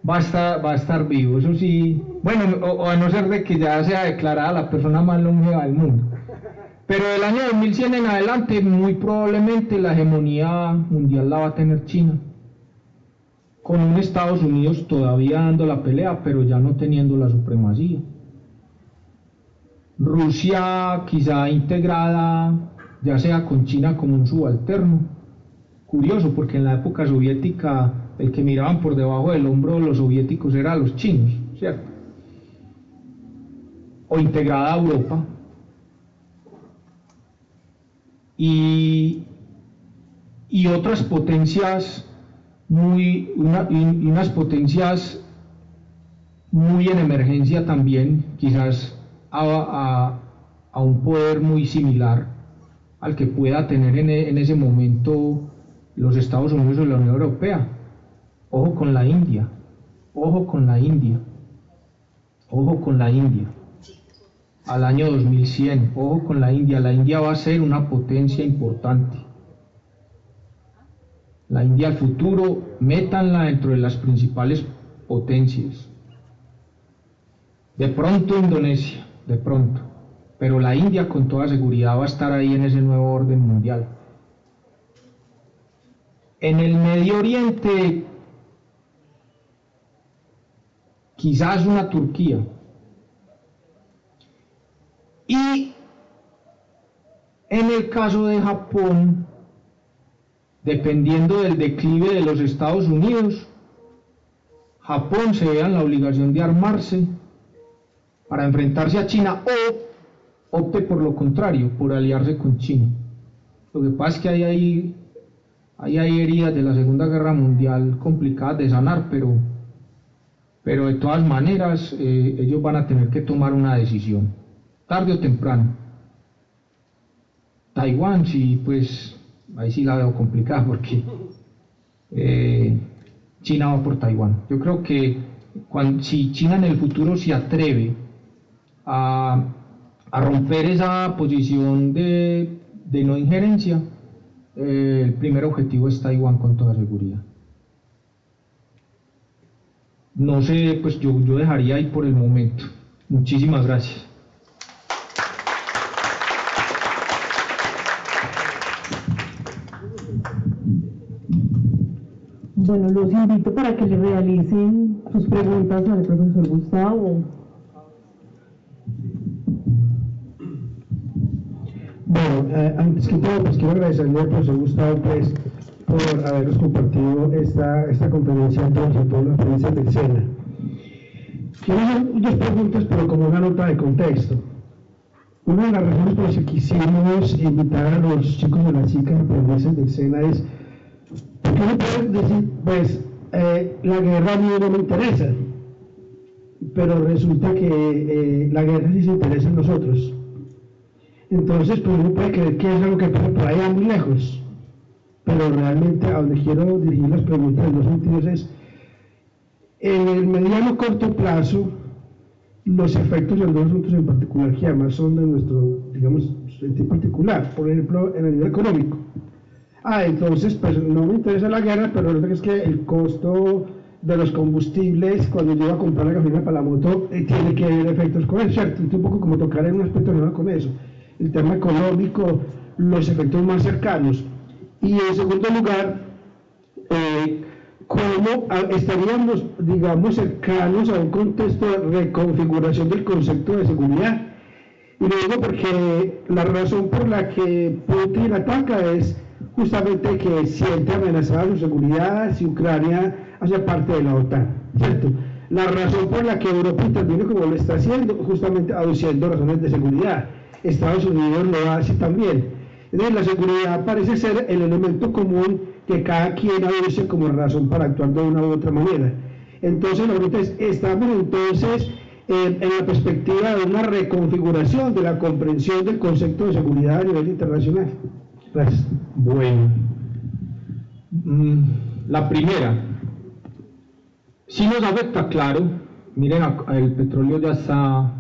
va a estar vivo, eso sí, bueno, o a no ser de que ya sea declarada la persona más longeva del mundo. Pero del año 2100 en adelante, muy probablemente la hegemonía mundial la va a tener China, con un Estados Unidos todavía dando la pelea, pero ya no teniendo la supremacía. Rusia quizá integrada, ya sea con China como un subalterno. Curioso, porque en la época soviética el que miraban por debajo del hombro de los soviéticos eran los chinos, ¿cierto? O integrada a Europa. Y otras potencias unas potencias muy en emergencia también, quizás a un poder muy similar al que pueda tener en ese momento los Estados Unidos o la Unión Europea. Ojo con la India, ojo con la India, ojo con la India. Al año 2100, ojo con la India va a ser una potencia importante. La India al futuro, métanla dentro de las principales potencias. De pronto Indonesia, de pronto, pero la India con toda seguridad va a estar ahí en ese nuevo orden mundial. En el Medio Oriente, quizás una Turquía. Y en el caso de Japón, dependiendo del declive de los Estados Unidos, Japón se vea en la obligación de armarse para enfrentarse a China o opte por lo contrario, por aliarse con China. Lo que pasa es que hay heridas de la Segunda Guerra Mundial complicadas de sanar, pero de todas maneras ellos van a tener que tomar una decisión, tarde o temprano. Taiwán, sí, pues ahí sí la veo complicada porque China va por Taiwán. Yo creo que si China en el futuro se atreve a romper esa posición de no injerencia, el primer objetivo es Taiwán con toda seguridad. No sé, pues yo dejaría ahí por el momento. Muchísimas gracias. Bueno, los invito para que le realicen sus preguntas al profesor Gustavo. Bueno, antes que todo, pues quiero agradecerle al profesor Gustavo pues, por habernos compartido esta conferencia sobre todo las experiencias del SENA. Quiero hacer dos preguntas, pero como una nota de contexto. Una de las razones por las que quisimos invitar a los chicos de las chicas aprendices del SENA es porque uno puede decir, pues, la guerra a mí no me interesa, pero resulta que la guerra sí se interesa en nosotros. Entonces, pues uno puede creer que es algo que pasa por allá muy lejos, pero realmente a donde quiero dirigir las preguntas en dos sentidos es, en el mediano corto plazo, los efectos de dos asuntos en particular, que además son de nuestro, digamos, sentido particular, por ejemplo, en el nivel económico. Entonces, pues no me interesa la guerra, pero lo que es que el costo de los combustibles cuando yo iba a comprar la gasolina para la moto tiene que haber efectos con eso, ¿cierto? Un poco como tocar en un aspecto relacionado con eso, el tema económico, los efectos más cercanos. Y en segundo lugar, cómo estaríamos, digamos, cercanos a un contexto de reconfiguración del concepto de seguridad. Y luego porque la razón por la que Putin ataca es justamente que siente amenazada su seguridad si Ucrania hace parte de la OTAN, ¿cierto? La razón por la que Europa interviene como lo está haciendo, justamente aduciendo razones de seguridad. Estados Unidos lo hace también. Entonces la seguridad parece ser el elemento común que cada quien aduce como razón para actuar de una u otra manera. Entonces estamos entonces en la perspectiva de una reconfiguración de la comprensión del concepto de seguridad a nivel internacional. Gracias. Bueno, la primera, sí nos afecta, claro. Miren, el petróleo ya está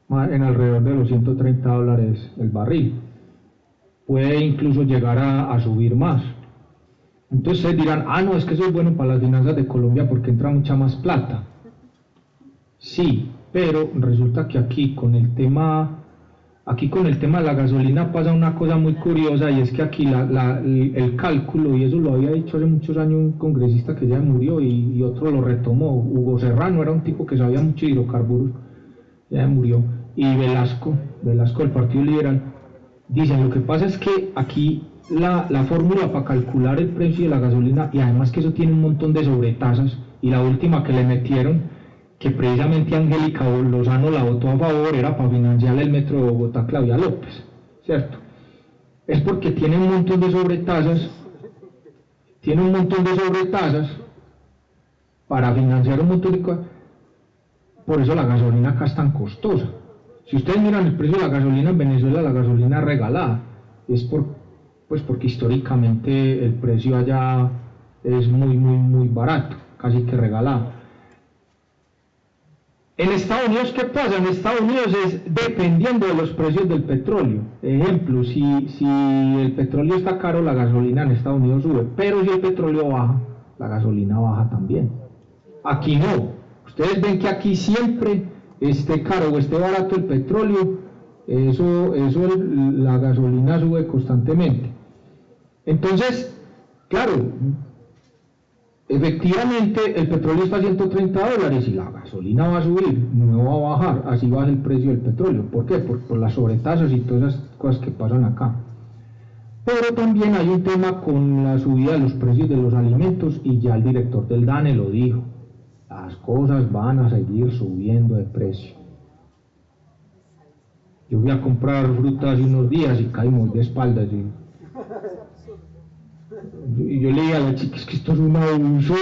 en alrededor de los $130 el barril. Puede incluso llegar a subir más. Entonces ustedes dirán, no, es que eso es bueno para las finanzas de Colombia porque entra mucha más plata. Sí, pero resulta que aquí con el tema de la gasolina pasa una cosa muy curiosa, y es que aquí el cálculo, y eso lo había dicho hace muchos años un congresista que ya murió y otro lo retomó, Hugo Serrano, era un tipo que sabía mucho de hidrocarburos, ya murió, y Velasco del Partido Liberal, dicen, lo que pasa es que aquí la fórmula para calcular el precio de la gasolina, y además que eso tiene un montón de sobretasas, y la última que le metieron, que precisamente Angélica Lozano la votó a favor, era para financiar el metro de Bogotá, Claudia López, ¿cierto? Es porque tiene un montón de sobretasas, para financiar un montón de cosas. Por eso la gasolina acá es tan costosa. Si ustedes miran el precio de la gasolina en Venezuela, la gasolina regalada, es porque históricamente el precio allá es muy barato, casi que regalado. En Estados Unidos, ¿qué pasa? En Estados Unidos es dependiendo de los precios del petróleo. Ejemplo, si el petróleo está caro, la gasolina en Estados Unidos sube, pero si el petróleo baja, la gasolina baja también. Aquí no. Ustedes ven que aquí siempre esté caro o esté barato el petróleo, la gasolina sube constantemente. Entonces, claro, efectivamente el petróleo está a $130 y la gasolina va a subir, no va a bajar, así baja el precio del petróleo. ¿Por qué? Por las sobretasas y todas esas cosas que pasan acá. Pero también hay un tema con la subida de los precios de los alimentos, y ya el director del DANE lo dijo, las cosas van a seguir subiendo de precio. Yo fui a comprar fruta hace unos días y caí muy de espaldas, y yo le dije a la chica, es que esto es un abuso,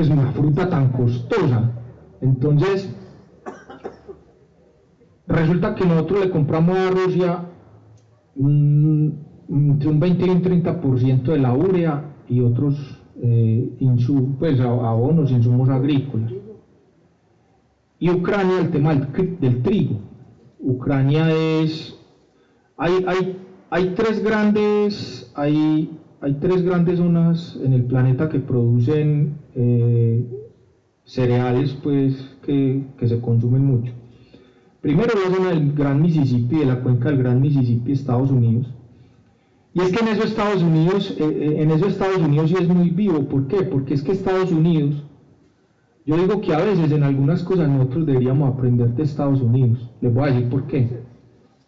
una fruta tan costosa. Entonces, resulta que nosotros le compramos a Rusia entre un 20 y un 30% de la urea y otros abonos, insumos agrícolas. Y Ucrania, el tema del trigo. Ucrania hay tres grandes zonas en el planeta que producen cereales, que se consumen mucho. Primero la zona del Gran Mississippi, de la cuenca del Gran Mississippi, Estados Unidos. Y es que en esos Estados Unidos sí es muy vivo. ¿Por qué? Porque es que Estados Unidos, yo digo que a veces en algunas cosas nosotros deberíamos aprender de Estados Unidos. Les voy a decir por qué.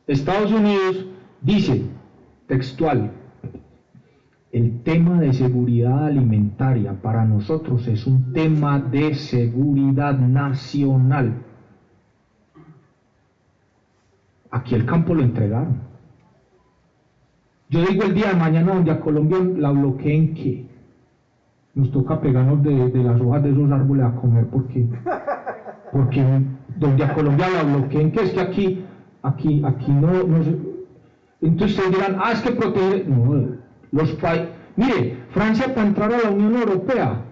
Estados Unidos dice, textual, el tema de seguridad alimentaria para nosotros es un tema de seguridad nacional. Aquí el campo lo entregaron. Yo digo el día de mañana donde a Colombia la bloqueen, ¿qué? Nos toca pegarnos de las hojas de esos árboles a comer, porque donde a Colombia la bloqueen, que es que aquí no se... Entonces ustedes dirán, es que proteger... No, los países... Mire, Francia, para entrar a la Unión Europea,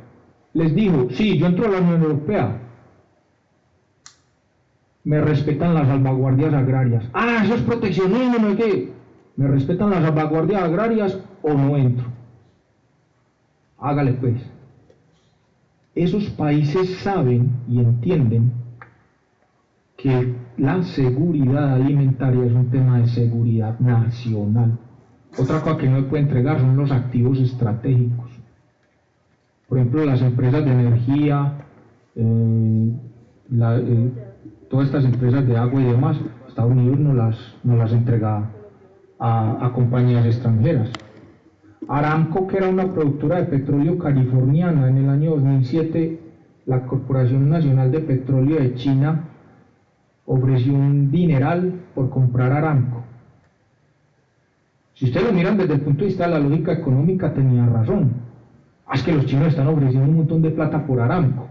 les dijo, sí, yo entro a la Unión Europea, me respetan las salvaguardias agrarias. Eso es proteccionismo, no hay que... ¿Me respetan las salvaguardias agrarias o no entro? Hágale pues. esos países saben y entienden que la seguridad alimentaria es un tema de seguridad nacional. Otra cosa que no se puede entregar son los activos estratégicos. Por ejemplo, las empresas de energía, todas estas empresas de agua y demás, Estados Unidos no las entrega a compañías extranjeras. Aramco, que era una productora de petróleo californiana, en el año 2007, la Corporación Nacional de Petróleo de China ofreció un dineral por comprar Aramco. Si ustedes lo miran desde el punto de vista de la lógica económica, tenía razón. Es que los chinos están ofreciendo un montón de plata por Aramco.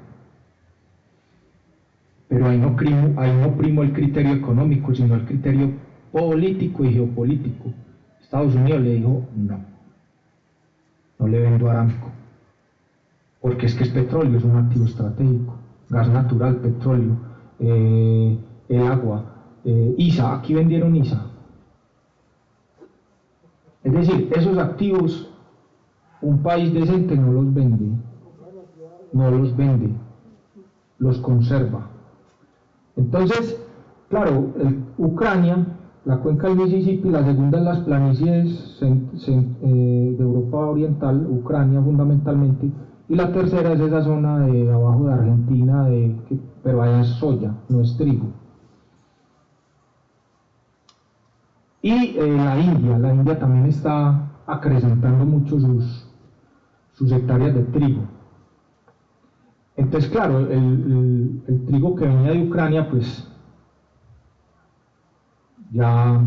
Pero ahí no primo el criterio económico, sino el criterio político y geopolítico. Estados Unidos le dijo, no le vendo a Aramco, porque es que es petróleo, es un activo estratégico, gas natural, petróleo, el agua, ISA, aquí vendieron ISA. Es decir, esos activos, un país decente no los vende, los conserva. Entonces, claro, Ucrania, la cuenca del Mississippi, la segunda en las planicies de Europa Oriental, Ucrania fundamentalmente, y la tercera es esa zona de abajo de Argentina, pero allá es soya, no es trigo. Y la India también está acrecentando mucho sus hectáreas de trigo. Entonces, claro, el trigo que venía de Ucrania, pues ya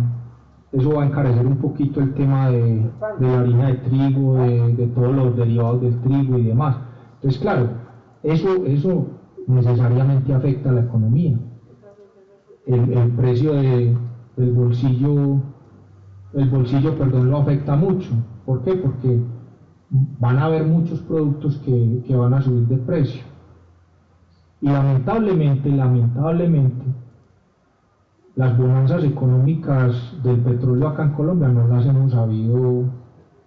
eso va a encarecer un poquito el tema de la harina de trigo, de todos los derivados del trigo y demás. Entonces, claro, eso necesariamente afecta a la economía. El precio del bolsillo, lo afecta mucho. ¿Por qué? Porque van a haber muchos productos que van a subir de precio. Y lamentablemente, las bonanzas económicas del petróleo acá en Colombia no las hemos sabido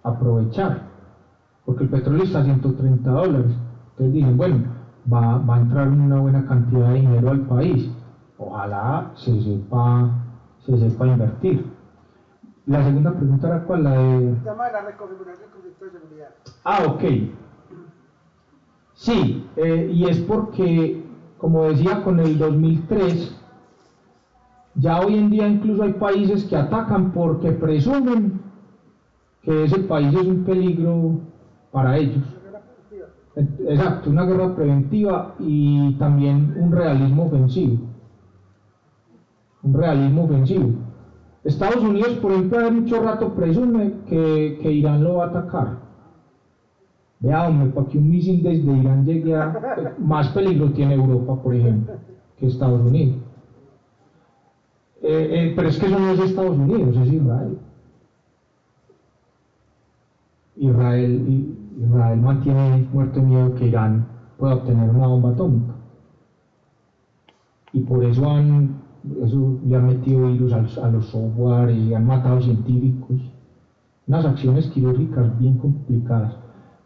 aprovechar, porque el petróleo está a $130. Entonces dicen, bueno, va a entrar una buena cantidad de dinero al país, ojalá se sepa invertir. La segunda pregunta era ¿cuál? La de... El tema de la reconfiguración del concepto de seguridad. Ok. Sí, y es porque, como decía, con el 2003, ya hoy en día incluso hay países que atacan porque presumen que ese país es un peligro para ellos. Exacto, una guerra preventiva y también un realismo ofensivo. Estados Unidos, por ejemplo, hace mucho rato presume que Irán lo va a atacar. Vea, hombre, para que un misil desde Irán llegue a... Más peligro tiene Europa, por ejemplo, que Estados Unidos. Pero es que eso no es Estados Unidos, es Israel. Israel mantiene muerto de miedo que Irán pueda obtener una bomba atómica. Y por eso le han metido virus a los software y han matado científicos. Unas acciones quirúrgicas bien complicadas.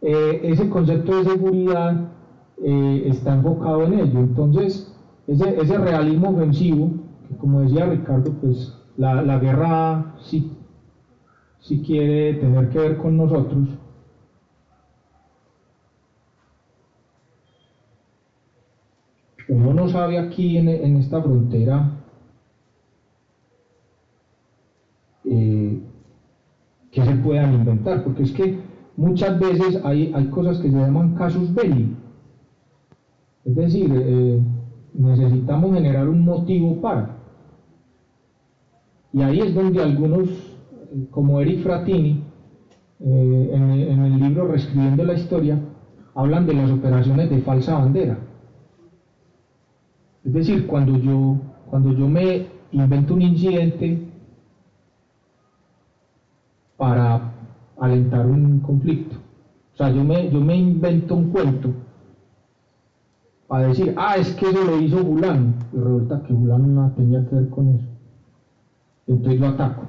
Ese concepto de seguridad está enfocado en ello. Entonces, ese realismo ofensivo, que como decía Ricardo, pues la guerra sí quiere tener que ver con nosotros. Uno no sabe aquí en esta frontera que se puedan inventar, porque es que muchas veces hay cosas que se llaman casus belli, es decir, necesitamos generar un motivo para, y ahí es donde algunos, como Eric Frattini, en el libro Reescribiendo la Historia, hablan de las operaciones de falsa bandera. Es decir, cuando yo me invento un incidente para alentar un conflicto, o sea, yo me invento un cuento para decir, es que eso lo hizo fulano, y resulta que fulano no tenía que ver con eso, entonces lo ataco.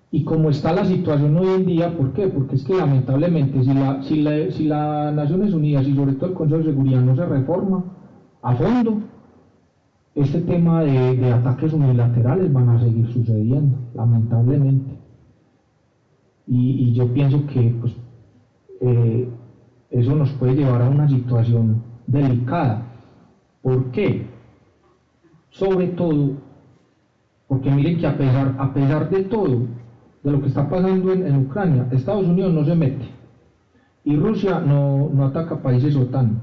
Y como está la situación hoy en día, ¿por qué? Porque es que lamentablemente si las Naciones Unidas y sobre todo el Consejo de Seguridad no se reforma a fondo, este tema de ataques unilaterales van a seguir sucediendo, lamentablemente. Y yo pienso que pues, eso nos puede llevar a una situación delicada. ¿Por qué? Sobre todo porque miren que a pesar de todo, de lo que está pasando en Ucrania, Estados Unidos no se mete y Rusia no ataca países OTAN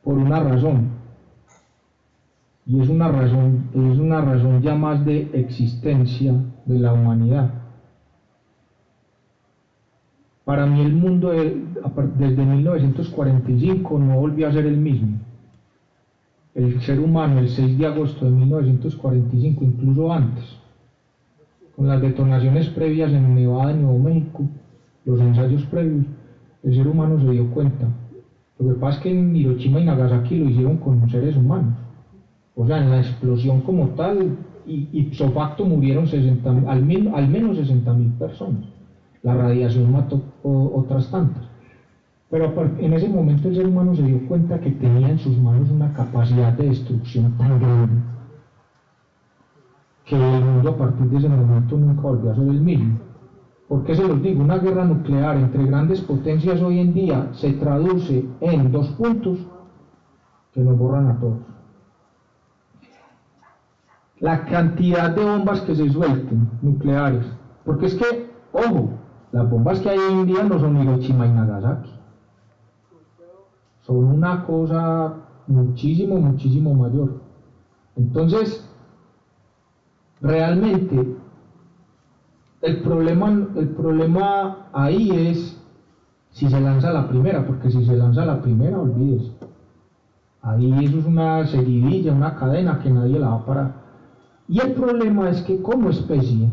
por una razón, y es una razón ya más de existencia de la humanidad. Para mí el mundo desde 1945 no volvió a ser el mismo. El ser humano el 6 de agosto de 1945, incluso antes, con las detonaciones previas en Nevada y Nuevo México, los ensayos previos, el ser humano se dio cuenta. Lo que pasa es que en Hiroshima y Nagasaki lo hicieron con seres humanos. O sea, en la explosión como tal, ipso facto murieron al menos 60.000 personas. La radiación mató otras tantas. Pero en ese momento el ser humano se dio cuenta que tenía en sus manos una capacidad de destrucción tan grande que el mundo a partir de ese momento nunca volvió a ser el mismo. ¿Por qué se los digo? Una guerra nuclear entre grandes potencias hoy en día se traduce en 2 puntos que nos borran a todos. La cantidad de bombas que se suelten, nucleares. Porque es que, ojo, las bombas que hay hoy en día no son Hiroshima y Nagasaki. Son una cosa muchísimo mayor. Entonces, realmente, el problema ahí es si se lanza la primera, porque si se lanza la primera, olvídese. Ahí eso es una seguidilla, una cadena que nadie la va a parar. Y el problema es que como especie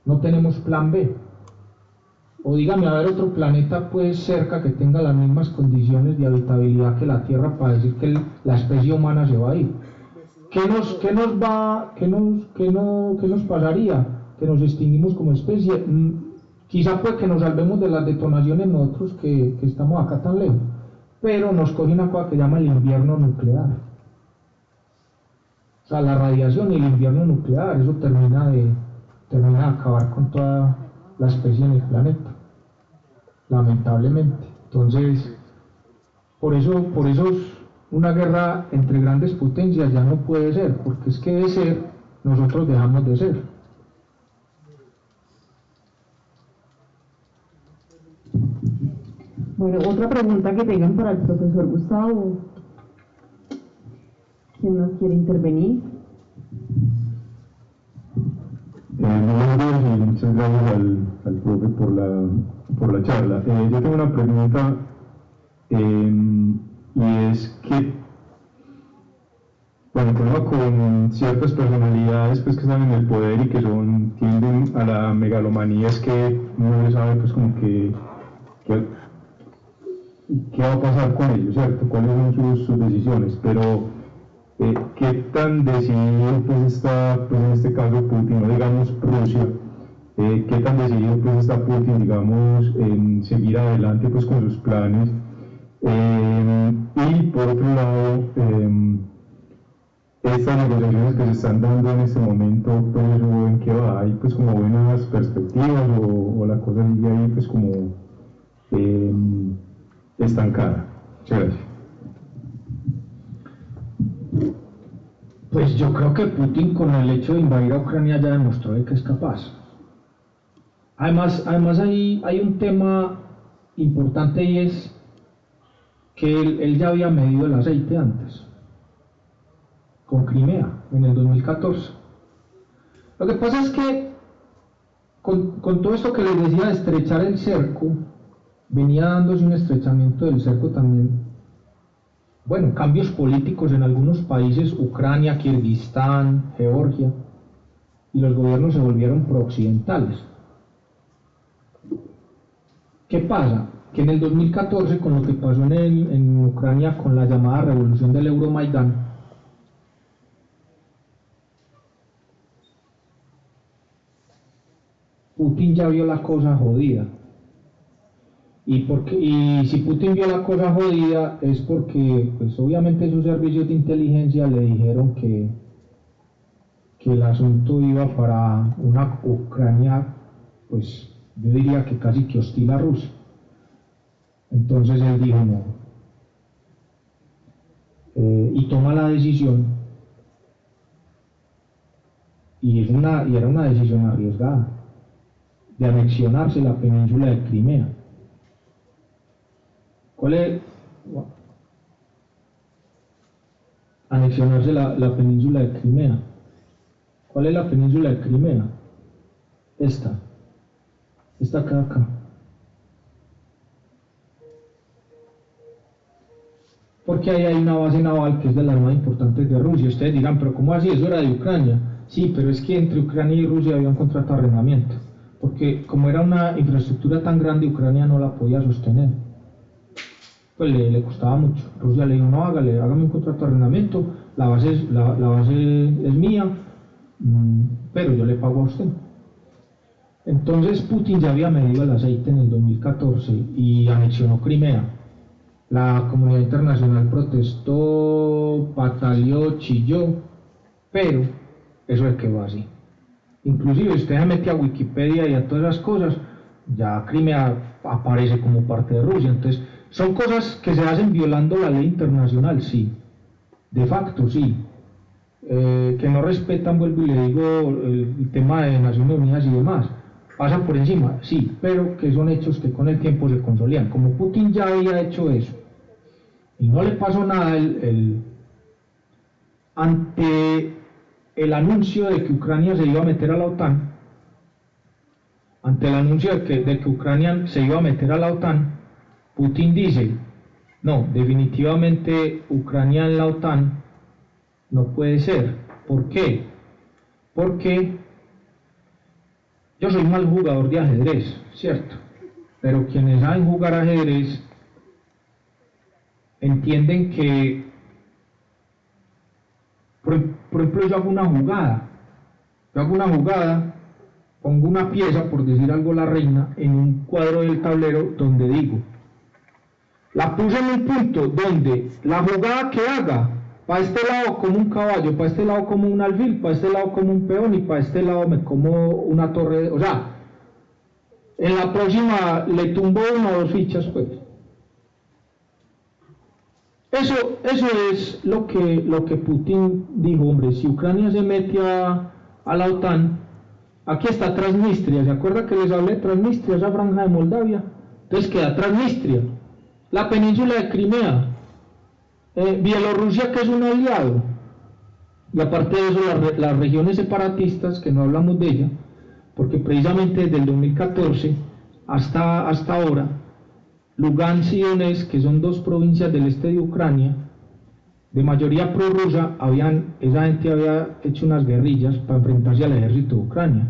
no tenemos plan B. O dígame, a ver otro planeta pues cerca que tenga las mismas condiciones de habitabilidad que la Tierra para decir que la especie humana se va a ir. ¿Qué nos pasaría? Que nos extinguimos como especie. Quizá pues que nos salvemos de las detonaciones nosotros que estamos acá tan lejos, pero nos coge una cosa que llama el invierno nuclear. O sea, la radiación y el invierno nuclear, eso termina de acabar con toda la especie en el planeta, lamentablemente. Entonces, por eso una guerra entre grandes potencias ya no puede ser, porque es que de ser, nosotros dejamos de ser. Bueno, otra pregunta que tengan para el profesor Gustavo. ¿Quién nos quiere intervenir? Muchas gracias al profe por la charla. Yo tengo una pregunta y es que, bueno, el problema con ciertas personalidades pues, que están en el poder y que tienden a la megalomanía es que no se sabe pues como que qué va a pasar con ellos, ¿cierto? ¿Cuáles son sus decisiones? Pero ¿qué tan decidido pues está, pues en este caso Putin, no digamos Rusia, qué tan decidido pues está Putin, digamos, en seguir adelante pues con sus planes? Y por otro lado, estas negociaciones que se están dando en este momento, pues ¿en qué va? ¿Hay pues como buenas perspectivas o la cosa sigue ahí pues como estancada? Muchas gracias. Pues yo creo que Putin con el hecho de invadir a Ucrania ya demostró de que es capaz. Además hay un tema importante y es que él ya había medido el aceite antes, con Crimea, en el 2014. Lo que pasa es que con todo esto que les decía de estrechar el cerco, venía dándose un estrechamiento del cerco también. Bueno, cambios políticos en algunos países, Ucrania, Kirguistán, Georgia, y los gobiernos se volvieron prooccidentales. ¿Qué pasa? Que en el 2014, con lo que pasó en Ucrania con la llamada revolución del Euromaidán, Putin ya vio la cosa jodida. Y si Putin vio la cosa jodida es porque, pues obviamente sus servicios de inteligencia le dijeron que el asunto iba para una Ucrania, pues yo diría que casi que hostil a Rusia. Entonces él dijo no. Y toma la decisión, y era una decisión arriesgada, de anexionarse la península de Crimea. ¿Cuál es? Anexionarse la península de Crimea. ¿Cuál es la península de Crimea? Esta acá. Porque ahí hay una base naval que es de las más importantes de Rusia. Ustedes dirán, pero ¿cómo así? Eso era de Ucrania. Sí, pero es que entre Ucrania y Rusia había un contrato de arrendamiento. Porque como era una infraestructura tan grande, Ucrania no la podía sostener. Pues le costaba mucho. Rusia le dijo, no, hágame un contrato de arrendamiento, la base es mía, pero yo le pago a usted. Entonces Putin ya había medido el aceite en el 2014 y anexionó Crimea. La comunidad internacional protestó, pataleó, chilló, pero eso es que va así. Inclusive usted se mete a Wikipedia y a todas esas cosas, ya Crimea aparece como parte de Rusia. Entonces son cosas que se hacen violando la ley internacional, sí, de facto sí. Que no respetan, vuelvo y le digo, el tema de Naciones Unidas y demás, pasan por encima, sí, pero que son hechos que con el tiempo se consolidan. Como Putin ya había hecho eso y no le pasó nada ante el anuncio de que Ucrania se iba a meter a la OTAN, ante el anuncio de que Ucrania se iba a meter a la OTAN, Putin dice, no, definitivamente Ucrania en la OTAN no puede ser. ¿Por qué? Porque yo soy mal jugador de ajedrez, ¿cierto? Pero quienes saben jugar ajedrez entienden que, por ejemplo, yo hago una jugada, pongo una pieza, por decir algo, la reina, en un cuadro del tablero donde digo, la puse en un punto donde la jugada que haga, para este lado como un caballo, para este lado como un alfil, para este lado como un peón y para este lado me como una torre, o sea, en la próxima le tumbo 1 o 2 fichas, pues. Eso es lo que Putin dijo, hombre, si Ucrania se mete a la OTAN, aquí está Transnistria, ¿se acuerda que les hablé de Transnistria, esa franja de Moldavia? Entonces queda Transnistria, la península de Crimea, Bielorrusia, que es un aliado, y aparte de eso las regiones separatistas, que no hablamos de ella, porque precisamente desde el 2014 hasta ahora, Lugansk y Donetsk, que son 2 provincias del este de Ucrania, de mayoría prorrusa, esa gente había hecho unas guerrillas para enfrentarse al ejército de Ucrania,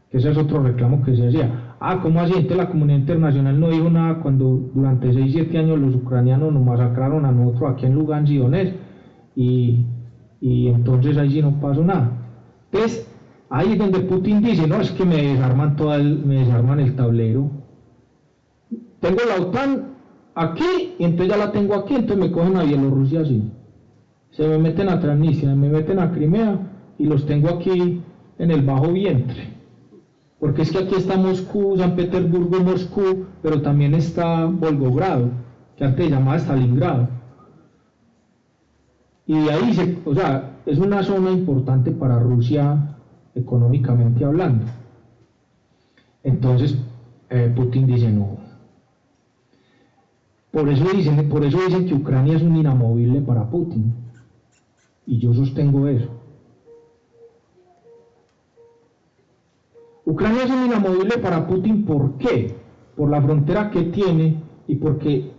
que ese es otro reclamo que se hacía. ¿Cómo así? Entonces la comunidad internacional no dijo nada cuando durante 6-7 años los ucranianos nos masacraron a nosotros aquí en Lugansk y Donetsk, y entonces ahí sí no pasó nada. Entonces, ahí es donde Putin dice, no, es que me desarman el tablero. Tengo la OTAN aquí, y entonces ya la tengo aquí, entonces me cogen a Bielorrusia así. Se me meten a Transnistria, me meten a Crimea, y los tengo aquí en el bajo vientre. Porque es que aquí está Moscú, San Petersburgo, Moscú, pero también está Volgogrado, que antes se llamaba Stalingrado. Y de ahí, o sea, es una zona importante para Rusia económicamente hablando. Entonces, Putin dice no. Por eso dicen que Ucrania es un inamovible para Putin. Y yo sostengo eso. Ucrania es un inamovible para Putin, ¿por qué? Por la frontera que tiene y porque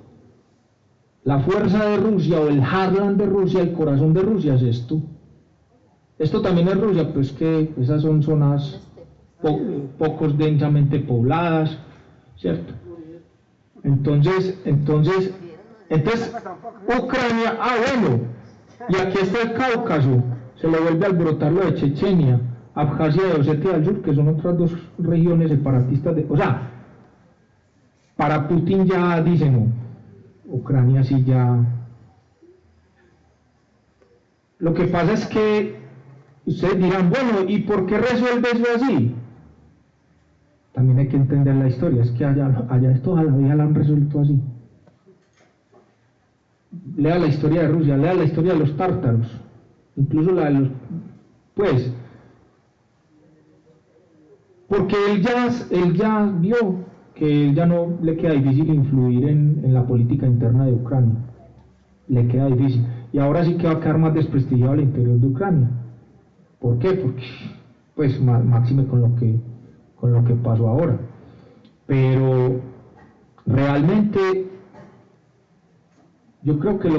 la fuerza de Rusia o el heartland de Rusia, el corazón de Rusia es esto. Esto también es Rusia, pero es que esas son zonas pocos densamente pobladas, ¿cierto? Entonces, Ucrania, bueno, y aquí está el Cáucaso, se le vuelve a alborotar lo de Chechenia. Abjasia y Osetia del Sur, que son otras dos regiones separatistas o sea, para Putin ya dice no, Ucrania sí ya. Lo que pasa es que ustedes dirán, bueno, ¿y por qué resuelve eso así? También hay que entender la historia, es que allá esto a la vida la han resuelto así. Lea la historia de Rusia, lea la historia de los tártaros, incluso la de los, pues, porque él ya vio que ya no le queda difícil influir en la política interna de Ucrania, le queda difícil, y ahora sí que va a quedar más desprestigiado al interior de Ucrania. ¿Por qué? Porque, pues, máxime con lo que pasó ahora, pero realmente yo creo que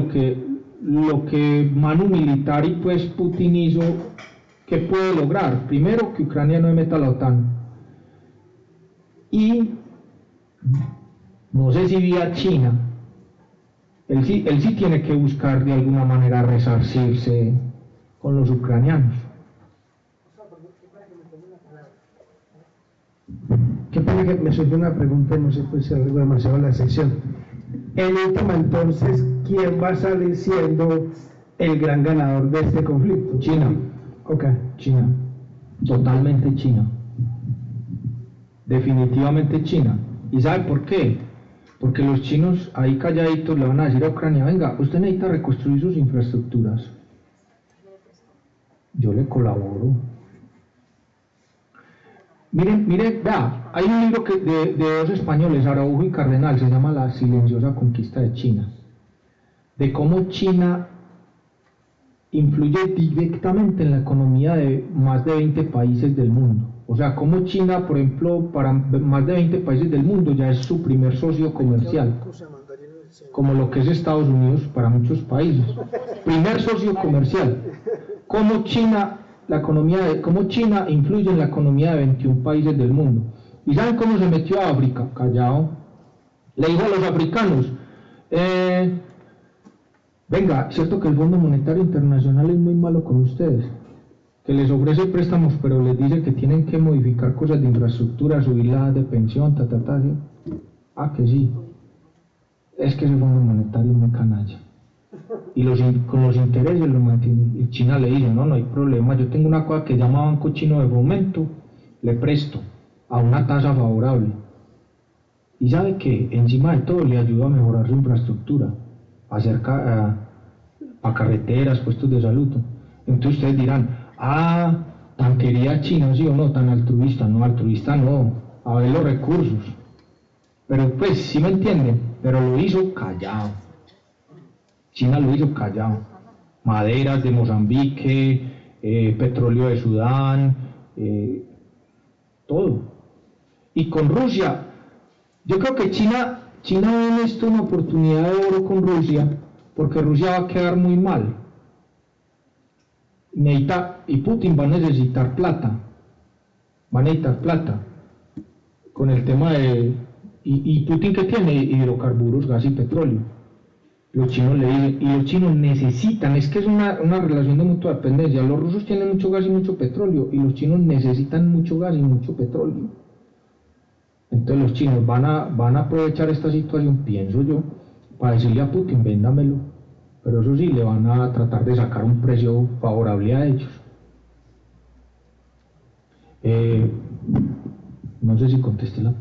lo que Manu Militar y pues Putin hizo, ¿qué puede lograr? Primero, que Ucrania no se meta a la OTAN, y no sé si vía China, él sí tiene que buscar de alguna manera resarcirse con los ucranianos. Qué pena que me surgió una pregunta, no sé pues si algo demasiado en la sección. En última, entonces, ¿quién va a salir siendo el gran ganador de este conflicto? China. Ok. China. Totalmente China. Definitivamente China. ¿Y sabe por qué? Porque los chinos ahí calladitos le van a decir a Ucrania, venga, usted necesita reconstruir sus infraestructuras. Yo le colaboro. Miren, vea, hay un libro de dos españoles, Araujo y Cardenal, se llama La silenciosa conquista de China, de cómo China influye directamente en la economía de más de 20 países del mundo. O sea, cómo China, por ejemplo, para más de 20 países del mundo ya es su primer socio comercial, como lo que es Estados Unidos para muchos países. Primer socio comercial. Cómo China influye en la economía de 21 países del mundo. ¿Y saben cómo se metió a África? Callao. Le dijo a los africanos, venga, cierto que el Fondo Monetario Internacional es muy malo con ustedes, que les ofrece préstamos, pero les dice que tienen que modificar cosas de infraestructura, subir la de pensión, ¿sí? Ah, que sí. Es que ese Fondo Monetario es muy canalla. Y con los intereses lo mantiene. Y China le dice, no hay problema, yo tengo una cosa que llama Banco Chino de Fomento, le presto a una tasa favorable. Y sabe que encima de todo le ayuda a mejorar su infraestructura, a hacer a carreteras, puestos de salud. Entonces ustedes dirán, tan querida China, sí o no, tan altruista. No, altruista no, a ver los recursos. Pero pues, sí me entienden, pero lo hizo callado. China lo hizo callado. Maderas de Mozambique, petróleo de Sudán, todo. Y con Rusia, yo creo que China ve en esto una oportunidad de oro con Rusia, porque Rusia va a quedar muy mal. Y Putin va a necesitar plata. Con el tema de... ¿Y Putin qué tiene? Hidrocarburos, gas y petróleo. Los chinos le dicen, y los chinos necesitan, es que es una relación de mutua dependencia. Los rusos tienen mucho gas y mucho petróleo, y los chinos necesitan mucho gas y mucho petróleo. Entonces los chinos van a aprovechar esta situación, pienso yo, para decirle a Putin, véndamelo. Pero eso sí, le van a tratar de sacar un precio favorable a ellos. No sé si contesté la...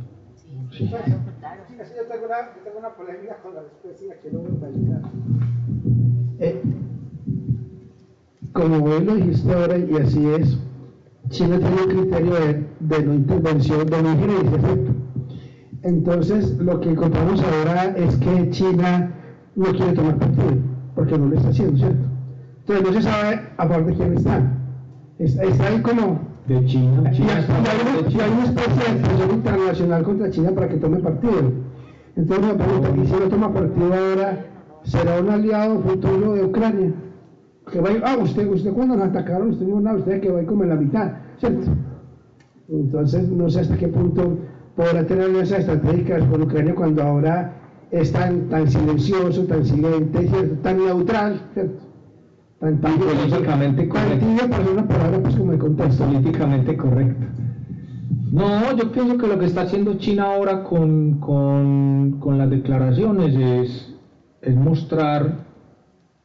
Sí. Yo tengo una polémica con la respuesta y la quiero verbalizar. Como vos lo dijiste ahora, y así es, China tiene un criterio de no intervención, de no injerencia, ¿cierto? Entonces, lo que encontramos ahora es que China no quiere tomar partido, porque no lo está haciendo, ¿cierto? Entonces, no se sabe a favor de quién está. Está ahí como... De China. Y hay una especie de presión internacional contra China para que tome partido. Entonces me pregunto, ¿y si no toma partido ahora, será un aliado futuro de Ucrania? Que va, usted cuando nos atacaron, usted no nada, usted que va como en la mitad, ¿cierto? Entonces no sé hasta qué punto podrá tener alianzas estratégicas con Ucrania cuando ahora es tan silencioso, tan silente, ¿cierto? Tan neutral, ¿cierto? políticamente correcto. Antiguo para una palabra pues como de contexto. Políticamente correcto. No, yo pienso que lo que está haciendo China ahora con las declaraciones es mostrar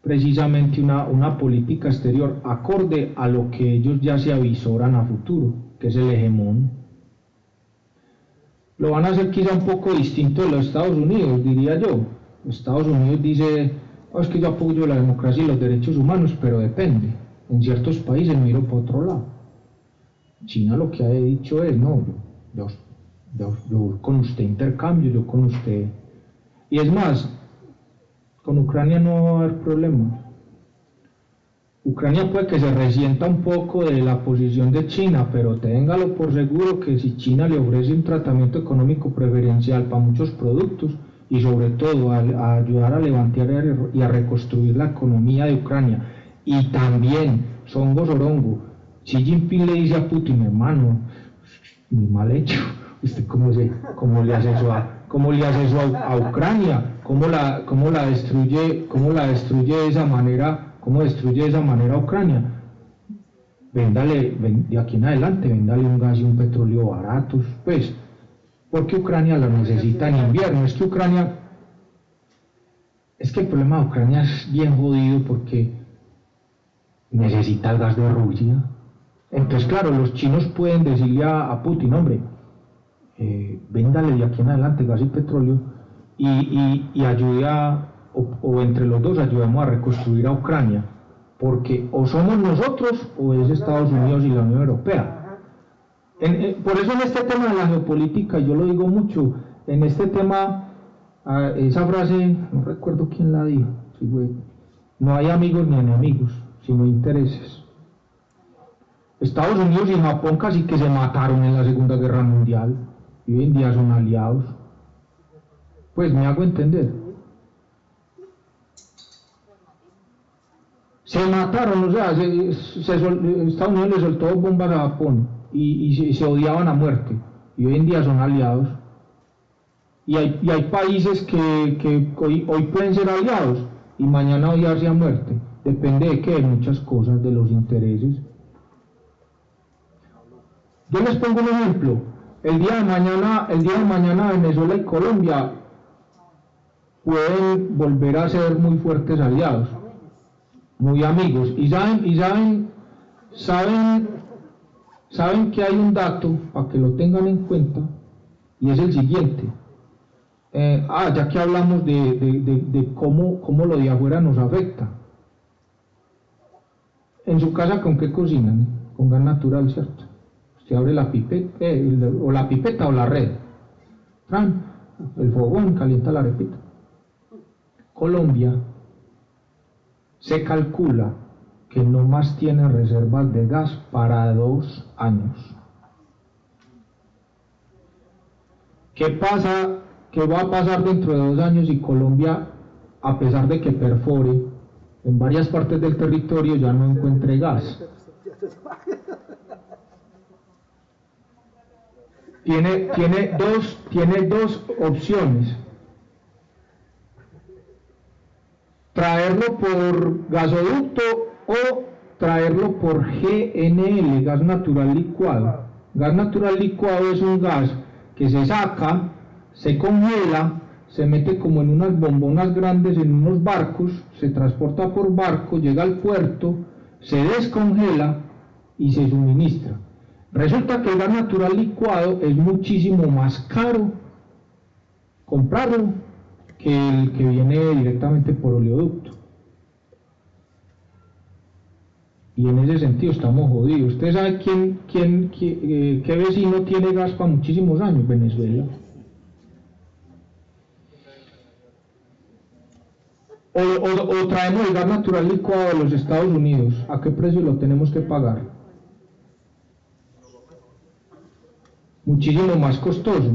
precisamente una política exterior acorde a lo que ellos ya se avisoran a futuro, que es el hegemón. Lo van a hacer quizá un poco distinto de los Estados Unidos, diría yo. Estados Unidos dice, es que yo apoyo la democracia y los derechos humanos, pero depende. En ciertos países miro para otro lado. China lo que ha dicho es, no, yo con usted intercambio, yo con usted. Y es más, con Ucrania no va a haber problema. Ucrania puede que se resienta un poco de la posición de China, pero téngalo por seguro que si China le ofrece un tratamiento económico preferencial para muchos productos y sobre todo a ayudar a levantar y a reconstruir la economía de Ucrania, y también, songo sorongo, Xi Jinping le dice a Putin, hermano, muy mal hecho, ¿usted cómo le hace eso a Ucrania? ¿Cómo la destruye de esa manera? ¿Cómo destruye de esa manera a Ucrania? De aquí en adelante, véndale un gas y un petróleo baratos, pues, porque Ucrania lo necesita en invierno. Es que el problema de Ucrania es bien jodido porque necesita el gas de Rusia. Entonces, claro, los chinos pueden decirle a Putin, hombre, véndale de aquí en adelante gas y petróleo y ayude o entre los dos ayudemos a reconstruir a Ucrania, porque o somos nosotros o es Estados Unidos y la Unión Europea. Por eso en este tema de la geopolítica, yo lo digo mucho, en este tema, esa frase, no recuerdo quién la dijo, no hay amigos ni enemigos, sino intereses. Estados Unidos y Japón casi que se mataron en la Segunda Guerra Mundial y hoy en día son aliados. Pues me hago entender. Se mataron, o sea, Estados Unidos le soltó bombas a Japón y se odiaban a muerte y hoy en día son aliados. Y hay países que hoy pueden ser aliados y mañana odiarse a muerte. Depende de qué, de muchas cosas, de los intereses. Yo les pongo un ejemplo. El día de mañana Venezuela y Colombia pueden volver a ser muy fuertes aliados, muy amigos. Y saben que hay un dato para que lo tengan en cuenta y es el siguiente. Ya que hablamos de cómo lo de afuera nos afecta. En su casa, ¿con qué cocinan? Con gas natural, ¿cierto? Usted abre la pipeta, o la pipeta o la red. Traen el fogón, calienta la arepita. Colombia se calcula que no más tiene reservas de gas para 2 años. ¿Qué va a pasar dentro de 2 años si Colombia, a pesar de que perfore en varias partes del territorio, ya no encuentre gas? Tiene dos opciones: traerlo por gasoducto o traerlo por GNL, gas natural licuado. Gas natural licuado es un gas que se saca, se congela, se mete como en unas bombonas grandes en unos barcos, se transporta por barco, llega al puerto, se descongela y se suministra. Resulta que el gas natural licuado es muchísimo más caro comprarlo que el que viene directamente por oleoducto. Y en ese sentido estamos jodidos. ¿Usted sabe qué vecino tiene gas para muchísimos años? Venezuela. O traemos el gas natural licuado de los Estados Unidos. ¿A qué precio lo tenemos que pagar? Muchísimo más costoso.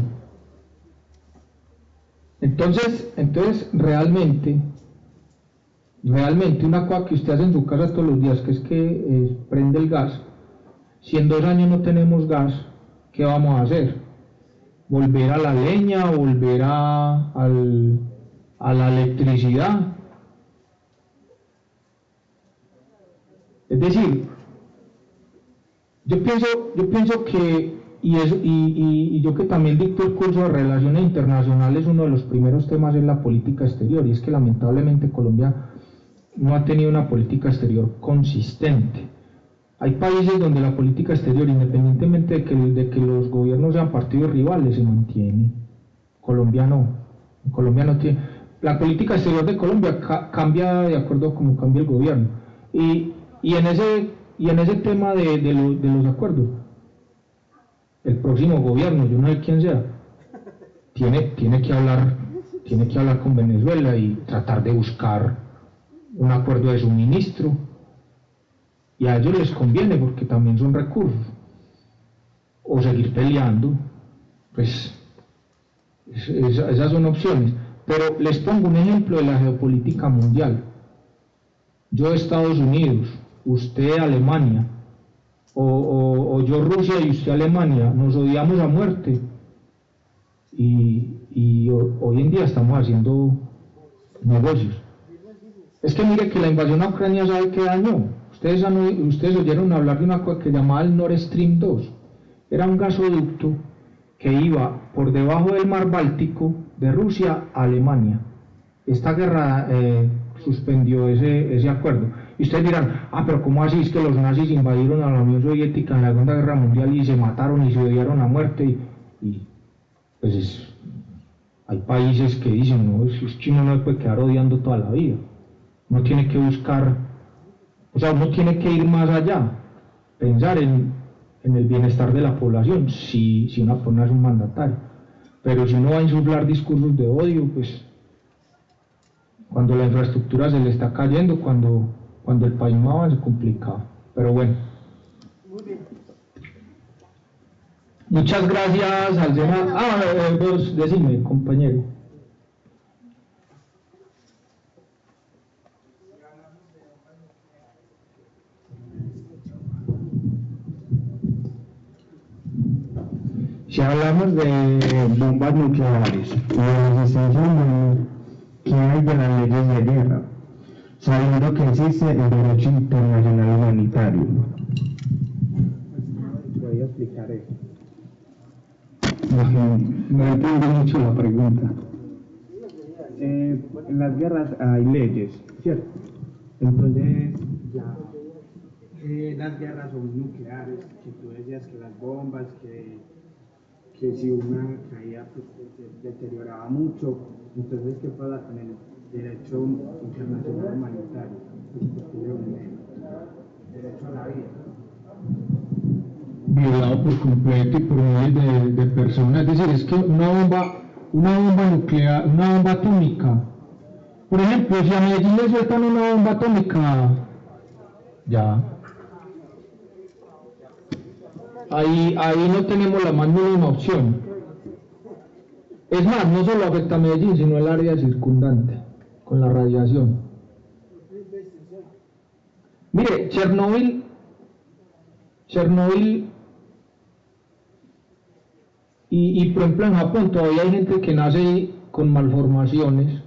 Entonces realmente una cosa que usted hace en su casa todos los días, que es que prende el gas. Si en 2 años no tenemos gas, ¿qué vamos a hacer? ¿Volver a la leña? ¿Volver a la electricidad? decir, yo pienso que, y yo que también dicto el curso de Relaciones Internacionales, uno de los primeros temas es la política exterior, y es que lamentablemente Colombia no ha tenido una política exterior consistente. Hay países donde la política exterior, independientemente de que los gobiernos sean partidos rivales, se mantiene. Colombia no. Colombia no tiene. La política exterior de Colombia cambia de acuerdo a cómo cambia el gobierno. Y en ese tema de los acuerdos, el próximo gobierno, yo no sé quién sea, tiene que hablar con Venezuela y tratar de buscar un acuerdo de suministro, y a ellos les conviene porque también son recursos, o seguir peleando, pues esas son opciones. Pero les pongo un ejemplo de la geopolítica mundial. Yo Estados Unidos, usted Alemania, o yo Rusia y usted Alemania, nos odiamos a muerte, y hoy en día estamos haciendo negocios. Es que mire que la invasión a Ucrania, ¿sabe qué dañó? Ustedes oyeron hablar de una cosa que llamaba el Nord Stream 2. Era un gasoducto que iba por debajo del mar Báltico de Rusia a Alemania. Esta guerra suspendió ese acuerdo. Y ustedes dirán, pero ¿cómo así? Es que los nazis invadieron a la Unión Soviética en la Segunda Guerra Mundial y se mataron y se odiaron a muerte. Y pues hay países que dicen, no, es chino, no se puede quedar odiando toda la vida. Uno tiene que buscar, uno tiene que ir más allá, pensar en el bienestar de la población, si una persona es un mandatario. Pero si uno va a insuflar discursos de odio, pues cuando la infraestructura se le está cayendo, cuando el país no avanza, es complicado. Pero bueno. Muchas gracias al Senado. Vos decime, compañero. Si hablamos de bombas nucleares y de la resistencia humana, ¿qué hay de las leyes de guerra? Sabiendo que existe el derecho internacional humanitario. Voy a explicar eso. No entiendo mucho la pregunta. En las guerras hay leyes, ¿cierto? Entonces, las guerras son nucleares, que tú decías que las bombas, que si una caía pues, se deterioraba mucho. Entonces, ¿qué pasa con el derecho internacional humanitario? El derecho a la vida. Violado por completo y por miles de personas. Es decir, es que una bomba nuclear, una bomba atómica, por ejemplo, si a Medellín le sueltan una bomba atómica, ya ahí no tenemos la más mínima opción. Es más, no solo afecta a Medellín, sino el área circundante con la radiación. Mire, Chernobyl y por ejemplo en Japón todavía hay gente que nace con malformaciones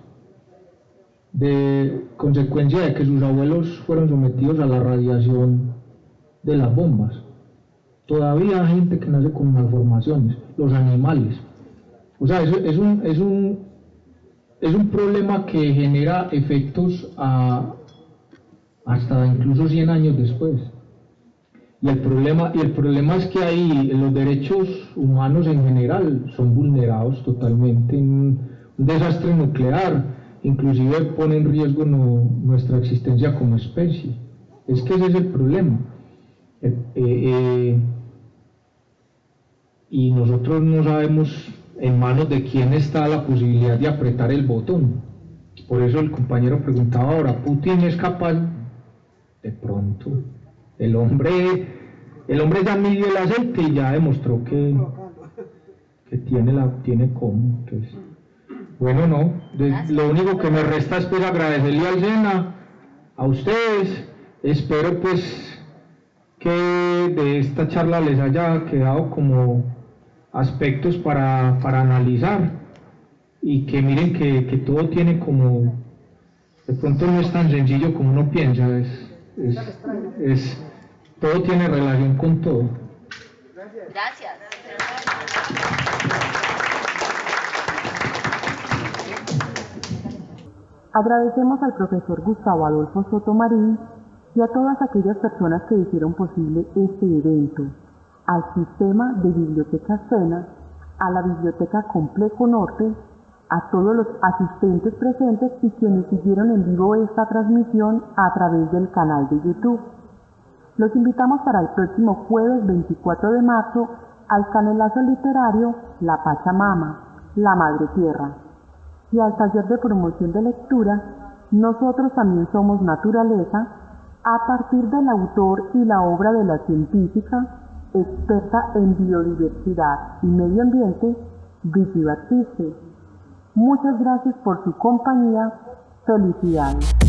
de consecuencia de que sus abuelos fueron sometidos a la radiación de las bombas. Todavía hay gente que nace con malformaciones, los animales. O sea, es un problema que genera efectos hasta incluso 100 años después. Y el problema es que ahí los derechos humanos en general son vulnerados totalmente. Un desastre nuclear inclusive pone en riesgo nuestra existencia como especie. Es que ese es el problema. Y nosotros no sabemos en manos de quién está la posibilidad de apretar el botón. Por eso el compañero preguntaba ahora, ¿Putin es capaz? De pronto. El hombre ya midió el aceite y ya demostró que tiene cómo. Entonces, bueno, no. Lo único que me resta es pues agradecerle al SENA, a ustedes. Espero pues que de esta charla les haya quedado como aspectos para analizar y que miren que todo tiene como, de pronto no es tan sencillo como uno piensa, Todo tiene relación con todo. Gracias. Agradecemos al profesor Gustavo Adolfo Soto Marín y a todas aquellas personas que hicieron posible este evento, al Sistema de Bibliotecas SENA, a la Biblioteca Complejo Norte, a todos los asistentes presentes y quienes siguieron en vivo esta transmisión a través del canal de YouTube. Los invitamos para el próximo jueves 24 de marzo al canelazo literario La Pachamama, la Madre Tierra, y al taller de promoción de lectura Nosotros también somos naturaleza, a partir del autor y la obra de la científica, experta en biodiversidad y medio ambiente, Vicky Batiste. Muchas gracias por su compañía. Felicidades.